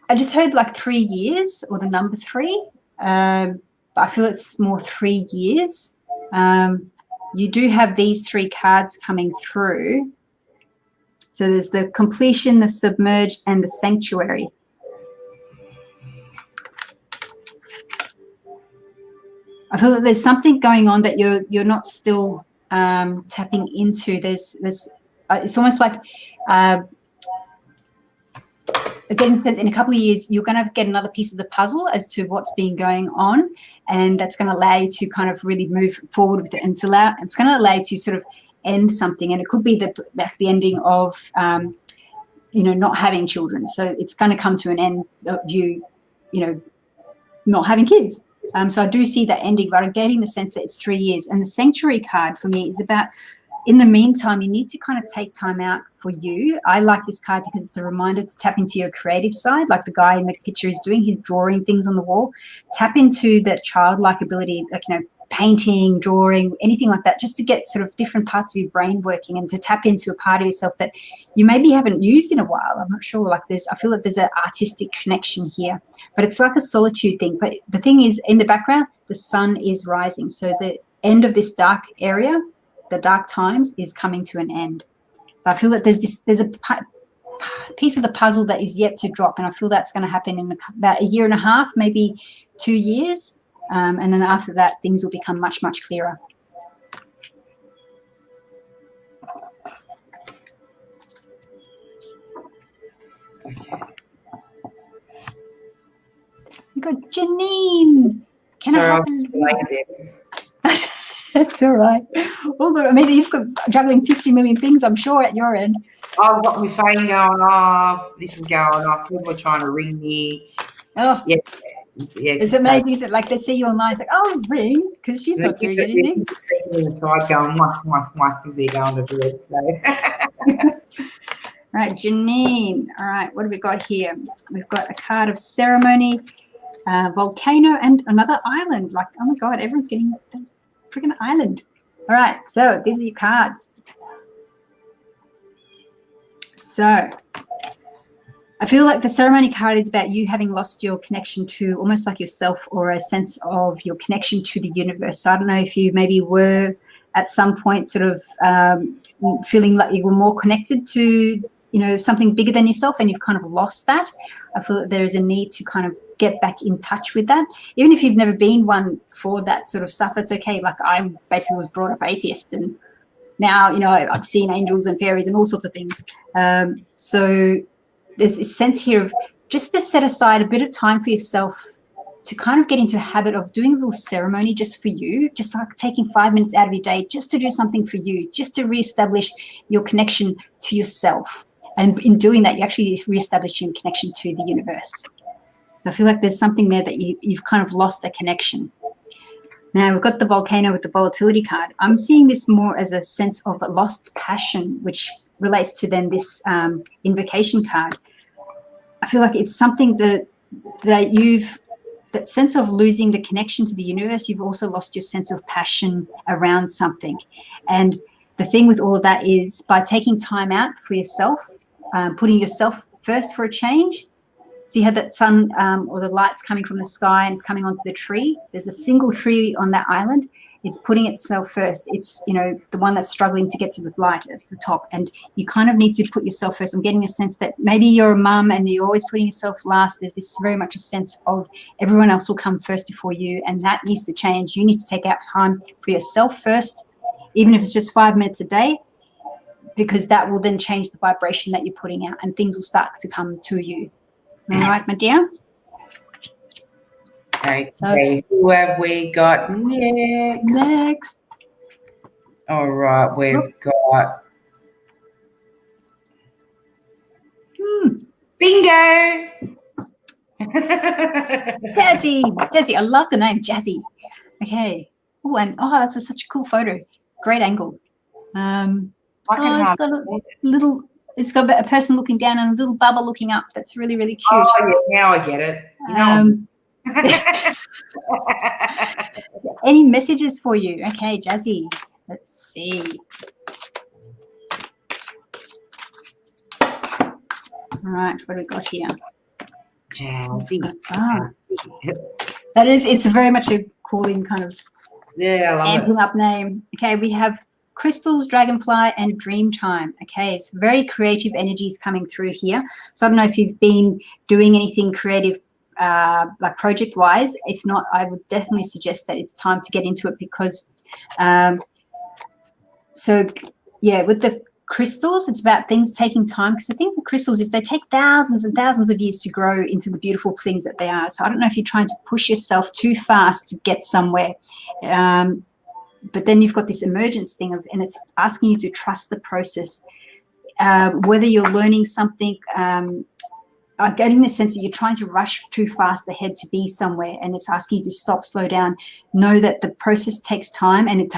I just heard like 3 years, or the number 3. But I feel it's more 3 years. You do have these 3 cards coming through. So there's the completion, the submerged, and the sanctuary. I feel that there's something going on that you're not still tapping into. There's it's almost like again, in a couple of years, you're going to get another piece of the puzzle as to what's been going on, and that's going to allow you to kind of really move forward with it. And it's going to allow you to sort of end something, and it could be the ending of, not having children. So it's going to come to an end of you not having kids. So I do see that ending, but I'm getting the sense that it's 3 years. And the sanctuary card for me is about, in the meantime, you need to kind of take time out for you. I like this card because it's a reminder to tap into your creative side, like the guy in the picture is doing. He's drawing things on the wall. Tap into that childlike ability, like, painting, drawing, anything like that, just to get sort of different parts of your brain working and to tap into a part of yourself that you maybe haven't used in a while. I'm not sure, like I feel like there's an artistic connection here, but it's like a solitude thing. But the thing is, in the background, the sun is rising. So the end of this dark area, the dark times, is coming to an end. But I feel that there's a piece of the puzzle that is yet to drop, and I feel that's going to happen in about a year and a half, maybe 2 years. And then after that, things will become much, much clearer. Okay. We got Janine. That's all right. All good. I mean, you've got juggling 50 million things, I'm sure, at your end. I've got my phone going off. This is going off. People are trying to ring me. Oh, yeah. It's amazing, isn't it? Like they see you online, it's like, oh, ring, because she's not doing anything. Inside going, whack, as they're going to bed. So. Right, Janine. All right, what have we got here? We've got a card of ceremony, volcano, and another island. Like, oh my God, everyone's getting a freaking island. All right, so these are your cards. So I feel like the ceremony card is about you having lost your connection to almost like yourself, or a sense of your connection to the universe. So I don't know if you maybe were at some point sort of feeling like you were more connected to, you know, something bigger than yourself, and you've kind of lost that. I feel that there is a need to kind of get back in touch with that. Even if you've never been one for that sort of stuff, that's okay. Like I basically was brought up atheist, and now, you know, I've seen angels and fairies and all sorts of things. So there's this sense here of just to set aside a bit of time for yourself to kind of get into a habit of doing a little ceremony just for you, just like taking 5 minutes out of your day just to do something for you, just to reestablish your connection to yourself. And in doing that, you actually reestablish your connection to the universe. So I feel like there's something there that you've kind of lost a connection. Now, we've got the volcano with the volatility card. I'm seeing this more as a sense of a lost passion, which relates to then this invocation card. I feel like it's something that sense of losing the connection to the universe, you've also lost your sense of passion around something. And the thing with all of that is, by taking time out for yourself, putting yourself first for a change. So you have that sun or the light's coming from the sky and it's coming onto the tree. There's a single tree on that island. It's putting itself first. It's, you know, the one that's struggling to get to the light at the top. And you kind of need to put yourself first. I'm getting a sense that maybe you're a mum and you're always putting yourself last. There's this very much a sense of everyone else will come first before you, and that needs to change. You need to take out time for yourself first, even if it's just 5 minutes a day, because that will then change the vibration that you're putting out, and things will start to come to you. All right, my dear? Okay, so who have we got next? All right, we've got bingo. Jazzy, I love the name Jazzy. Okay. Oh, and that's such a cool photo. Great angle. It's got a person looking down and a little bubble looking up. That's really, really cute. Oh, yeah, now I get it. You know, any messages for you? Okay, Jazzy. Let's see. All right, what do we got here? Jazzy. That is, it's very much a calling kind of amping up name. Okay, we have crystals, dragonfly, and dream time. Okay, it's very creative energies coming through here. So I don't know if you've been doing anything creative like project wise. If not, I would definitely suggest that it's time to get into it, because so yeah, with the crystals, it's about things taking time, because the thing with crystals is they take thousands and thousands of years to grow into the beautiful things that they are. So I don't know if you're trying to push yourself too fast to get somewhere, but then you've got this emergence thing and it's asking you to trust the process. Whether you're learning something, I'm getting the sense that you're trying to rush too fast ahead to be somewhere, and it's asking you to stop, slow down, know that the process takes time, and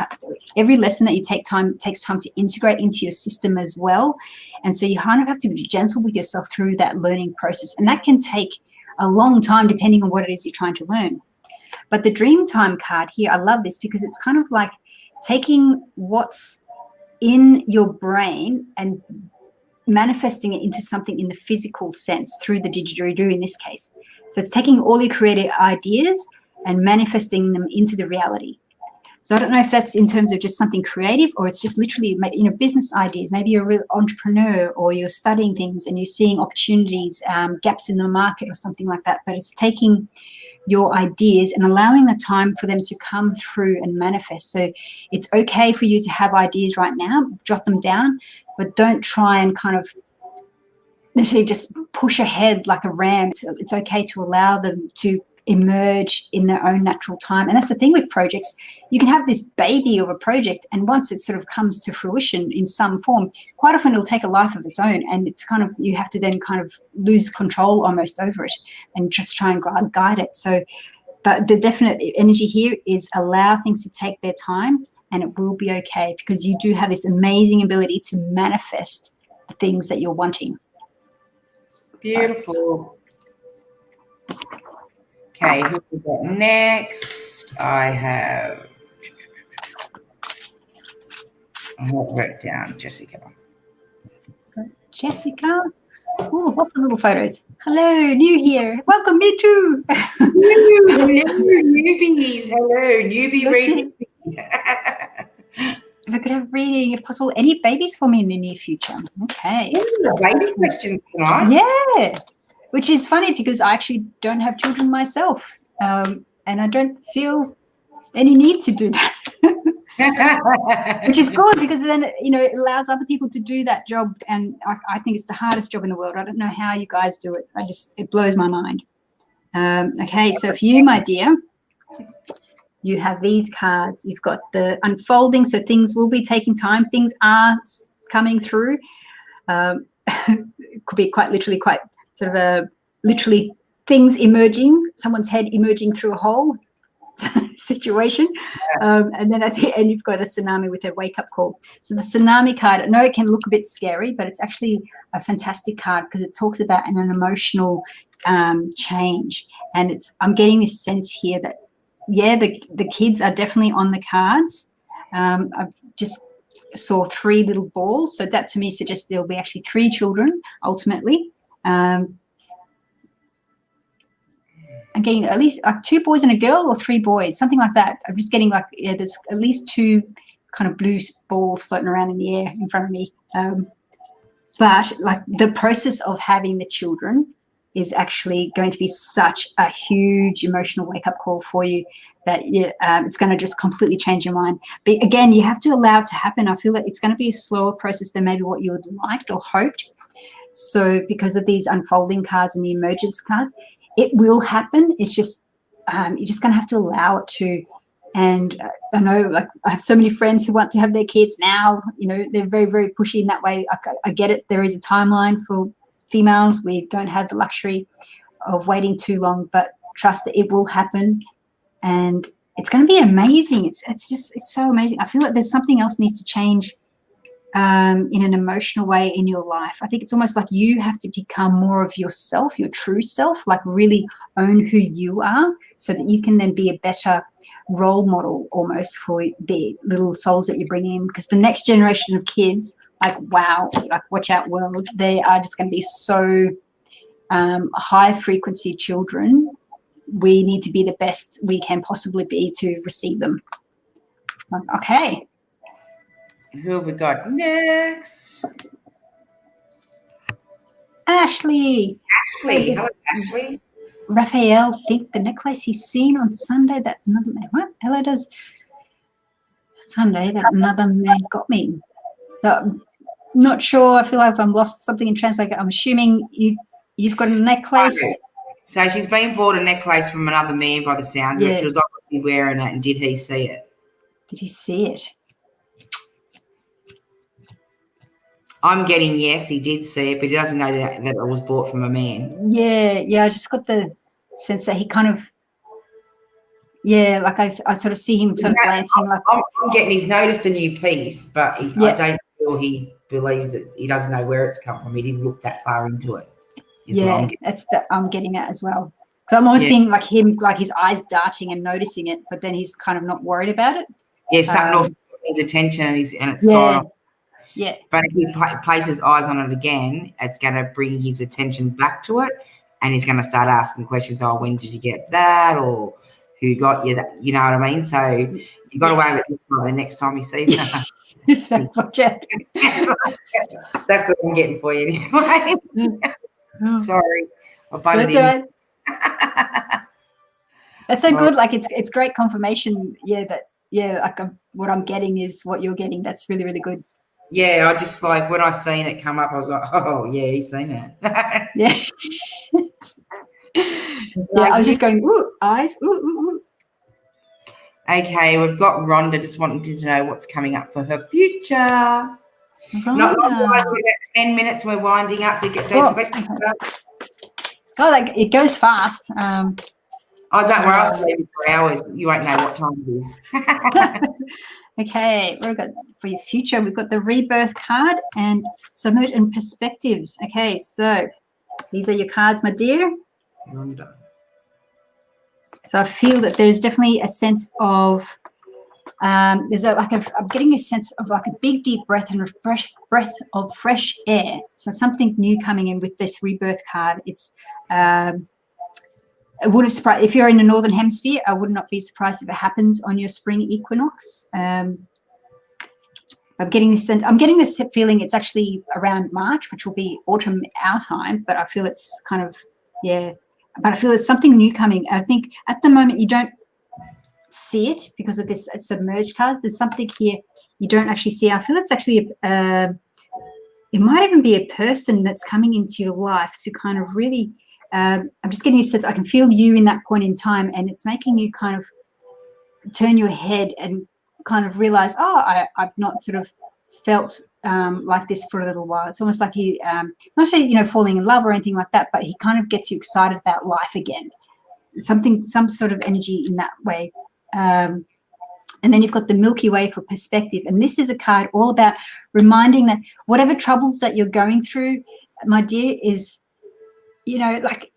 every lesson that you takes time to integrate into your system as well. And so you kind of have to be gentle with yourself through that learning process, and that can take a long time depending on what it is you're trying to learn. But the dream time card here, I love this because it's kind of like taking what's in your brain and manifesting it into something in the physical sense through the didgeridoo in this case. So it's taking all your creative ideas and manifesting them into the reality. So I don't know if that's in terms of just something creative, or it's just literally, business ideas. Maybe you're a real entrepreneur, or you're studying things and you're seeing opportunities, gaps in the market or something like that. But it's taking your ideas and allowing the time for them to come through and manifest. So it's okay for you to have ideas right now, jot them down, but don't try and kind of necessarily just push ahead like a ram. It's okay to allow them to emerge in their own natural time. And that's the thing with projects. You can have this baby of a project, and once it sort of comes to fruition in some form, quite often it'll take a life of its own, and it's kind of, you have to then kind of lose control almost over it and just try and guide it. So, but the definite energy here is allow things to take their time, and it will be okay, because you do have this amazing ability to manifest the things that you're wanting. Beautiful. Okay, who we got next? I have it wrote down Jessica. Jessica. Oh, lots of little photos. Hello, new here. Welcome, me too. Hello, newbies. Hello, newbie reading. If I could have reading, if possible, any babies for me in the near future. Okay. Baby questions tonight. Yeah. Which is funny because I actually don't have children myself. And I don't feel any need to do that. Which is good, because then, it allows other people to do that job. And I think it's the hardest job in the world. I don't know how you guys do it. It blows my mind. Okay, so for you, my dear, you have these cards. You've got the unfolding, so things will be taking time. Things are coming through. It could be quite literally quite sort of literally things emerging, someone's head emerging through a hole situation. And then at the end, you've got a tsunami with a wake-up call. So the tsunami card, I know it can look a bit scary, but it's actually a fantastic card because it talks about an emotional change. And I'm getting this sense here that, yeah, the kids are definitely on the cards. I've just saw 3 little balls. So that to me suggests there'll be actually 3 children ultimately. I'm getting at least 2 boys and a girl, or 3 boys, something like that. I'm just getting there's at least 2 kind of blue balls floating around in the air in front of me. But the process of having the children is actually going to be such a huge emotional wake-up call for you that it's going to just completely change your mind. But again, you have to allow it to happen. I feel that it's going to be a slower process than maybe what you would liked or hoped. So because of these unfolding cards and the emergence cards, it will happen. It's just you're just going to have to allow it to. And I know, I have so many friends who want to have their kids now. They're very, very pushy in that way. I get it. There is a timeline for females. We don't have the luxury of waiting too long, but trust that it will happen, and it's going to be amazing. It's so amazing. I feel like there's something else needs to change in an emotional way in your life. I think it's almost like you have to become more of yourself, your true self, really own who you are, so that you can then be a better role model almost for the little souls that you bring in. Because the next generation of kids, wow, watch out world, they are just going to be so high frequency children. We need to be the best we can possibly be to receive them. Okay. Who have we got next? Ashley. Hello, Ashley. Raphael, think the necklace he's seen on Sunday that another man, what? Ella does Sunday that another man got me. So I'm not sure. I feel like I'm lost something in translation. I'm assuming you've got a necklace. So she's been bought a necklace from another man by the sounds of it. She was obviously wearing it, and did he see it? Did he see it? I'm getting yes, he did see it, but he doesn't know that it was bought from a man. Yeah, I just got the sense that he kind of, I sort of see him sort of glancing I'm getting he's noticed a new piece, but I don't feel he believes it. He doesn't know where it's come from. He didn't look that far into it. I'm getting that as well. So I'm always seeing like him, like his eyes darting and noticing it, but then he's kind of not worried about it. Yeah, something else his attention and it's yeah, gone. Yeah. But if he places eyes on it again, it's going to bring his attention back to it, and he's going to start asking questions. Oh, when did you get that? Or who got you that? You know what I mean? So you got away with this the next time he sees that. That's what I'm getting for you anyway. Sorry, I butted in. That's so good. Like it's great confirmation. Yeah, like what I'm getting is what you're getting. That's really, really good. Yeah, I just like when I seen it come up, I was like, oh yeah, he's seen it. Yeah. Yeah, I was just going, ooh, eyes, ooh, ooh, ooh. Okay, we've got Rhonda just wanting to know what's coming up for her future. Not long, guys, we've got 10 minutes, we're winding up, so you get those questions up. Oh, like it goes fast. Oh, don't worry, I'll leave it for hours. You won't know what time it is. Okay, what have we got for your future? We've got the rebirth card and submerge and perspectives. Okay, so these are your cards, my dear. Rhonda. So I feel that there's definitely a sense of I'm getting a sense of like a big deep breath and breath of fresh air. So something new coming in with this rebirth card. It's it would have surprised if you're in the northern hemisphere. I would not be surprised if it happens on your spring equinox. I'm getting this sense. I'm getting this feeling. It's actually around March, which will be autumn our time. But I feel it's kind of But I feel there's something new coming. I think at the moment you don't see it because of this submerged cards. There's something here you don't actually see. I feel it's actually it might even be a person that's coming into your life to kind of really. I'm just getting a sense I can feel you in that point in time, and it's making you kind of turn your head and kind of realize, I've not sort of felt like this for a little while. It's almost like he, not say, falling in love or anything like that, but he kind of gets you excited about life again. Some sort of energy in that way. And then you've got the Milky Way for perspective. And this is a card all about reminding that whatever troubles that you're going through, my dear, is, like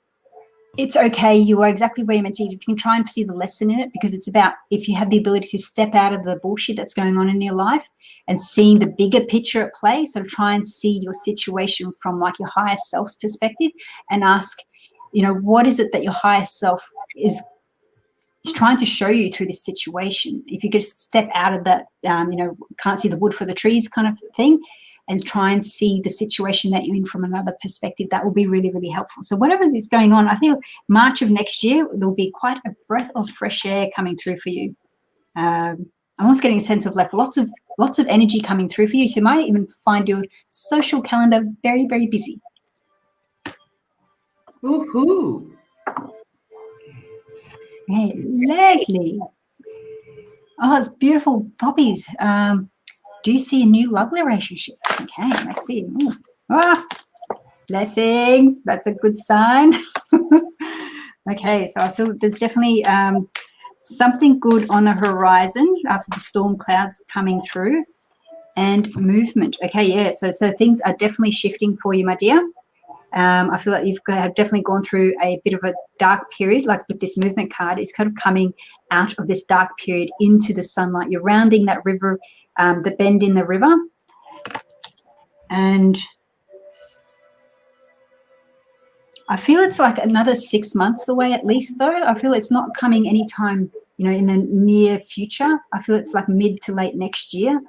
it's okay. You are exactly where you're meant to be. You can try and see the lesson in it, because it's about if you have the ability to step out of the bullshit that's going on in your life and seeing the bigger picture at play. So try and see your situation from like your higher self's perspective and ask, what is it that your higher self is trying to show you through this situation? If you could step out of that, can't see the wood for the trees kind of thing, and try and see the situation that you're in from another perspective, that will be really, really helpful. So whatever is going on, I feel March of next year, there'll be quite a breath of fresh air coming through for you. I'm also getting a sense of like lots of energy coming through for you. So you might even find your social calendar very, very busy. Woohoo! Hey, Leslie. Oh, it's beautiful poppies. Do you see a new love relationship? Okay, let's see. Ooh. Ah, blessings. That's a good sign. Okay, so I feel that there's definitely something good on the horizon after the storm clouds coming through, and movement. Okay, yeah, so things are definitely shifting for you, my dear. I feel like have definitely gone through a bit of a dark period, like with this movement card. It's kind of coming out of this dark period into the sunlight. You're rounding that river, the bend in the river. And I feel it's like another 6 months away at least, though. I feel it's not coming anytime, in the near future. I feel it's like mid to late next year.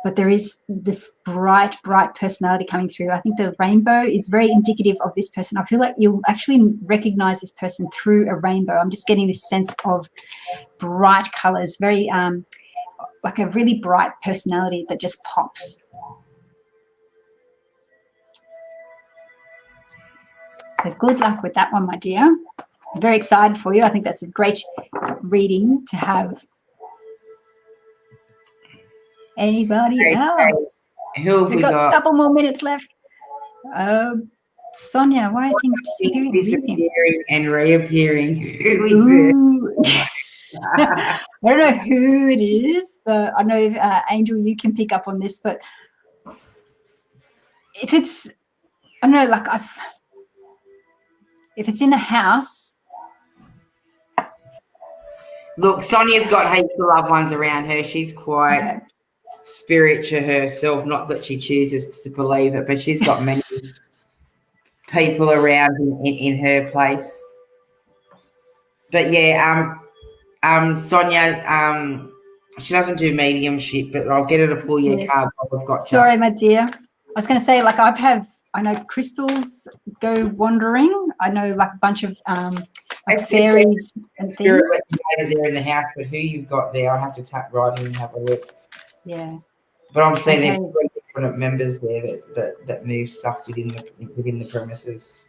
But there is this bright personality coming through. I think the rainbow is very indicative of this person. I feel like you'll actually recognize this person through a rainbow. I'm just getting this sense of bright colors, very like a really bright personality that just pops. So good luck with that one, my dear. I'm very excited for you. I think that's a great reading to have. Anybody else? Who have we got? A couple more minutes left. Sonia, why are things disappearing and reappearing? Who is it? I don't know who it is, but I know, Angel, you can pick up on this. But if it's, I don't know, like if it's in a house. Look, Sonia's got heaps of loved ones around her. She's quite spiritual herself. Not that she chooses to believe it, but she's got many people around in her place. But yeah, Sonia, she doesn't do mediumship, but I'll get her to pull your card while we've got. Sorry, my dear. I was going to say, like, I know crystals go wandering. I know like a bunch of like fairies and things. There in the house, but who you've got there, I'll have to tap right in and have a look. Yeah. But I'm seeing there's 3 different members there that move stuff within the premises.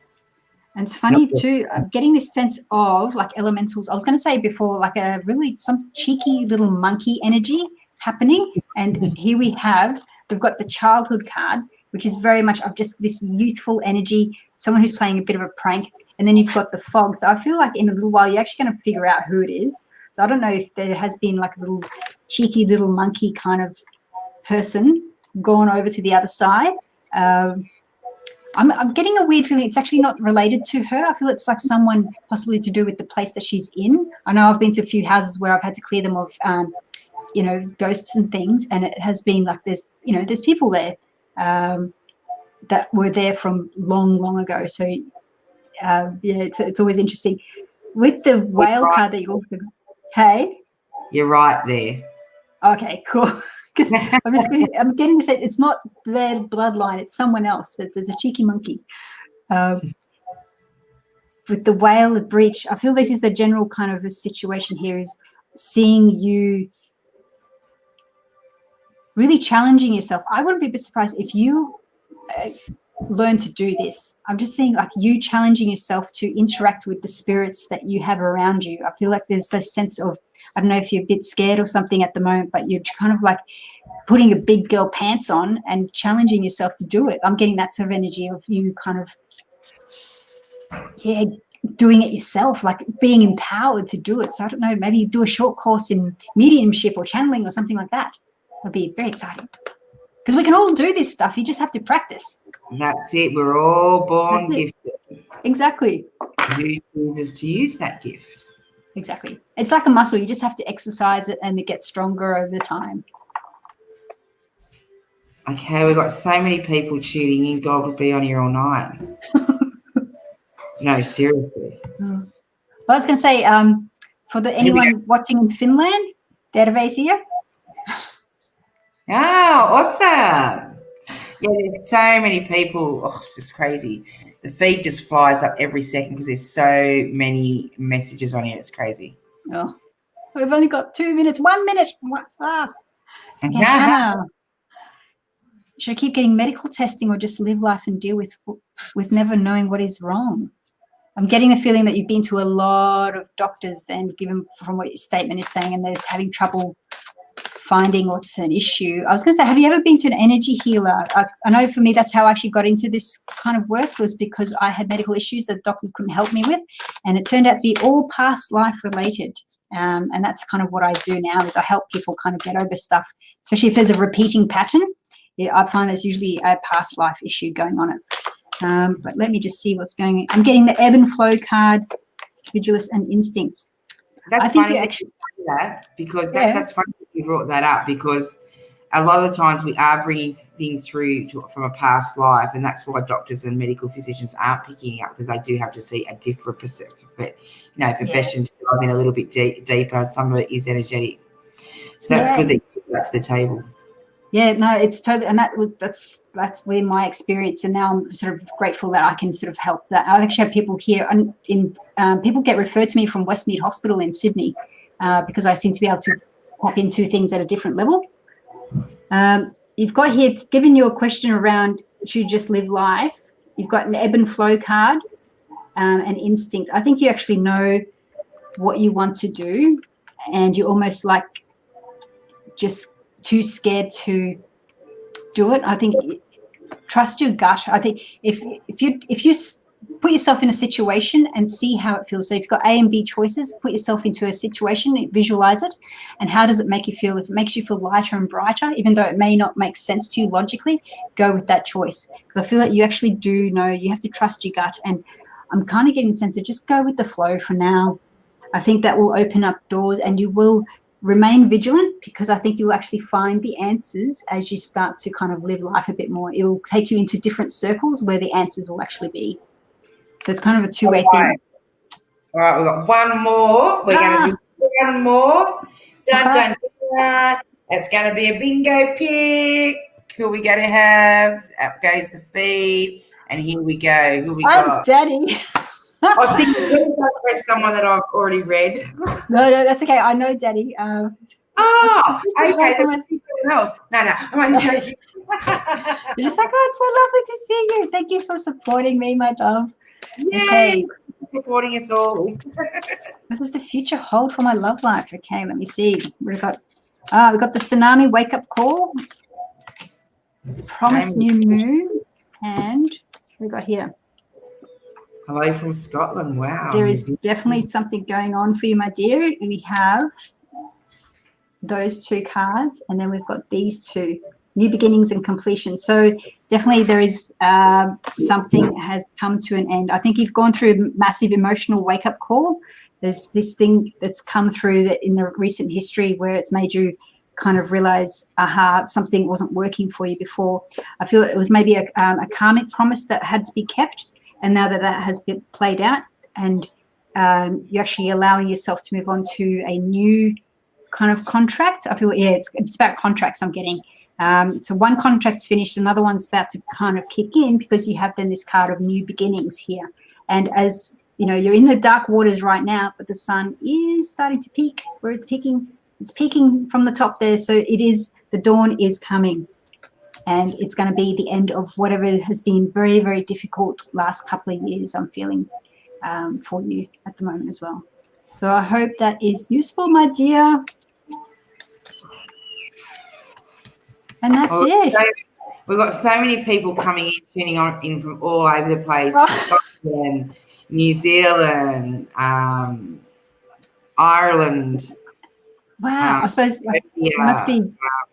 And it's funny too, I'm getting this sense of like elementals. I was going to say before, like a really some cheeky little monkey energy happening. And here we have, they've got the childhood card, which is very much of just this youthful energy, someone who's playing a bit of a prank. And then you've got the fog. So I feel like in a little while, you're actually going to figure out who it is. So I don't know if there has been like a little cheeky little monkey kind of person gone over to the other side. I'm getting a weird feeling it's actually not related to her. I feel it's like someone possibly to do with the place that she's in. I know I've been to a few houses where I've had to clear them of, ghosts and things. And it has been like there's people there that were there from long, long ago. So, it's always interesting. With the whale card that you also got. Hey? You're right there. Okay, cool. Because I'm getting to say it's not their bloodline, it's someone else, but there's a cheeky monkey. With the whale, the breach, I feel this is the general kind of a situation here is seeing you really challenging yourself. I wouldn't be a bit surprised if you learn to do this. I'm just seeing like you challenging yourself to interact with the spirits that you have around you. I feel like there's this sense of, I don't know if you're a bit scared or something at the moment, but you're kind of like putting a big girl pants on and challenging yourself to do it. I'm getting that sort of energy of you kind of, doing it yourself, like being empowered to do it. So I don't know, maybe do a short course in mediumship or channeling or something like that. That'd be very exciting. Because we can all do this stuff. You just have to practice. That's it. We're all born gifted. Exactly. Who chooses to use that gift? Exactly. It's like a muscle. You just have to exercise it and it gets stronger over time. Okay, we've got so many people tuning in. God would be on here all night. No, seriously. Well, I was going to say, for anyone watching in Finland, Terveisiä here. Oh, awesome. Yeah, there's so many people. Oh, it's just crazy. The feed just flies up every second because there's so many messages on here. It's crazy. Oh, we've only got 2 minutes. 1 minute. Yeah. Should I keep getting medical testing or just live life and deal with never knowing what is wrong? I'm getting the feeling that you've been to a lot of doctors then, given from what your statement is saying, and they're having trouble finding what's an issue. I was going to say, have you ever been to an energy healer? I know for me, that's how I actually got into this kind of work, was because I had medical issues that doctors couldn't help me with. And it turned out to be all past life related. And that's kind of what I do now, is I help people kind of get over stuff, especially if there's a repeating pattern. Yeah, I find there's usually a past life issue going on it. But let me just see what's going on. I'm getting the ebb and flow card, vigilance and instinct. That's funny that you say that, because that's funny that you brought that up, because a lot of the times we are bringing things through from a past life, and that's why doctors and medical physicians aren't picking up, because they do have to see a different perspective. But profession to dive in a little bit deeper. Some of it is energetic, so that's good that you bring that to the table. Yeah, no, it's totally, and that's been my experience, and now I'm sort of grateful that I can sort of help that. I actually have people here, and people get referred to me from Westmead Hospital in Sydney because I seem to be able to tap into things at a different level. You've got here, given you a question around should you just live life, you've got an ebb and flow card, an instinct. I think you actually know what you want to do, and you're almost like just too scared to do it. I think trust your gut. I think if you put yourself in a situation and see how it feels. So if you've got A and B choices, put yourself into a situation, visualize it, and how does it make you feel? If it makes you feel lighter and brighter, even though it may not make sense to you logically, go with that choice. Because I feel like you actually do know. You have to trust your gut. And I'm kind of getting the sense of just go with the flow for now. I think that will open up doors, and you will remain vigilant, because I think you'll actually find the answers as you start to kind of live life a bit more. It'll take you into different circles where the answers will actually be. So it's kind of a two-way thing. All right, we've got one more. We're going to do one more. Dun, dun, dun. It's going to be a bingo pick. Who are we going to have? Up goes the feed. And here we go. Who we got? Daddy. I was thinking, let me go press someone that I've already read. No, that's okay. I know Daddy. Okay. Someone else. No, I'm only joking. You're just like, oh, it's so lovely to see you. Thank you for supporting me, my love. Yay. Okay. Supporting us all. What does the future hold for my love life? Okay, let me see. We've got the tsunami wake up call, promised new moon, and what we got here? Hello from Scotland. Wow. There is definitely something going on for you, my dear. We have those two cards, and then we've got these two, new beginnings and completion. So definitely there is something has come to an end. I think you've gone through a massive emotional wake-up call. There's this thing that's come through that in the recent history where it's made you kind of realize, aha, something wasn't working for you before. I feel it was maybe a karmic promise that had to be kept, and now that has been played out, and you're actually allowing yourself to move on to a new kind of contract. I feel, it's about contracts I'm getting. So one contract's finished, another one's about to kind of kick in, because you have then this card of new beginnings here. And as you know, you're in the dark waters right now, but the sun is starting to peak. Where it's peaking from the top there. So the dawn is coming, and it's going to be the end of whatever has been very, very difficult last couple of years, I'm feeling, for you at the moment as well. So I hope that is useful, my dear. And that's it. We've got so many people coming in, tuning in from all over the place. Scotland, New Zealand, Ireland. Wow, I suppose it must be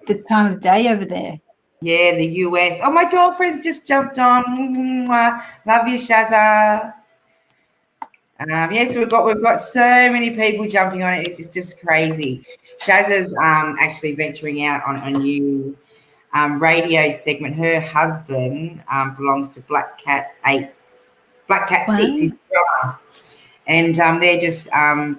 the time of day over there. Yeah, the US. Oh, my girlfriend's just jumped on. Love you, Shazza. So we've got so many people jumping on it. It's just crazy. Shazza's actually venturing out on a new radio segment. Her husband belongs to Black Cat 6, his drummer. And they're just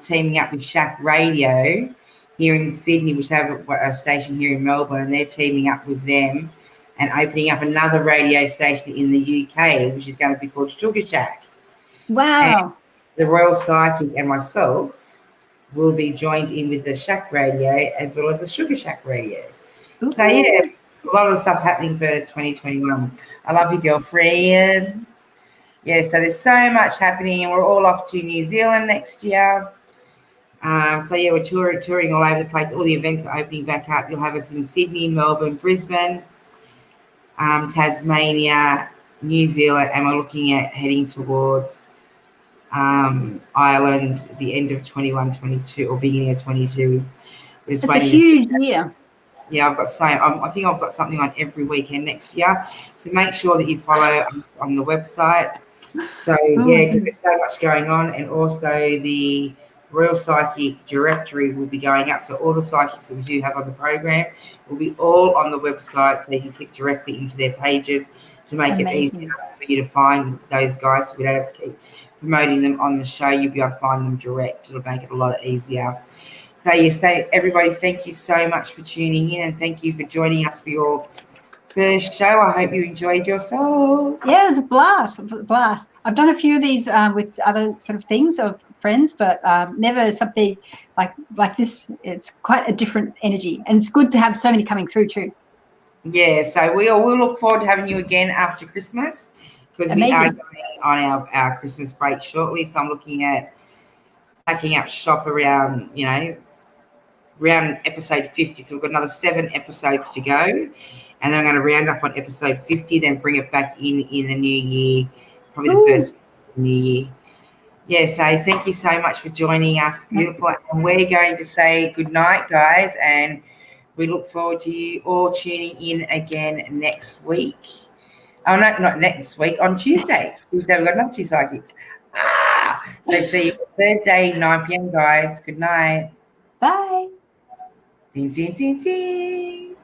teaming up with Shack Radio here in Sydney, which have a station here in Melbourne, and they're teaming up with them and opening up another radio station in the UK, which is going to be called Sugar Shack. Wow. And the Royal Psychic and myself will be joined in with the Shack Radio as well as the Sugar Shack Radio. Ooh. So, yeah, a lot of stuff happening for 2021. I love you, girlfriend. Yeah, so there's so much happening, and we're all off to New Zealand next year. We're touring all over the place. All the events are opening back up. You'll have us in Sydney, Melbourne, Brisbane, Tasmania, New Zealand, and we're looking at heading towards Ireland the end of 21, 22, or beginning of 22. It's a huge year. Yeah, I think I've got something on every weekend next year. So make sure that you follow on the website. So, because there's so much going on, and also the Royal Psychic directory will be going up. So all the psychics that we do have on the program will be all on the website, so you can click directly into their pages to make it easier for you to find those guys, so we don't have to keep promoting them on the show. You'll be able to find them direct. It'll make it a lot easier. So, everybody, thank you so much for tuning in, and thank you for joining us for your first show. I hope you enjoyed yourself. Yeah, it was a blast. I've done a few of these with other sort of things of friends, but never something like this. It's quite a different energy, and it's good to have so many coming through too. Yeah, so we'll look forward to having you again after Christmas, because we are going on our Christmas break shortly. So I'm looking at packing up shop around episode 50. So we've got another 7 episodes to go, and then I'm going to round up on episode 50, then bring it back in the new year, probably the first week of the new year. Yeah, so thank you so much for joining us. Beautiful. And we're going to say good night, guys, and we look forward to you all tuning in again next week. Oh, no, not next week, on Tuesday. We've got another 2 psychics. So see you Thursday, 9 p.m, guys. Good night. Bye. Ding, ding, ding, ding.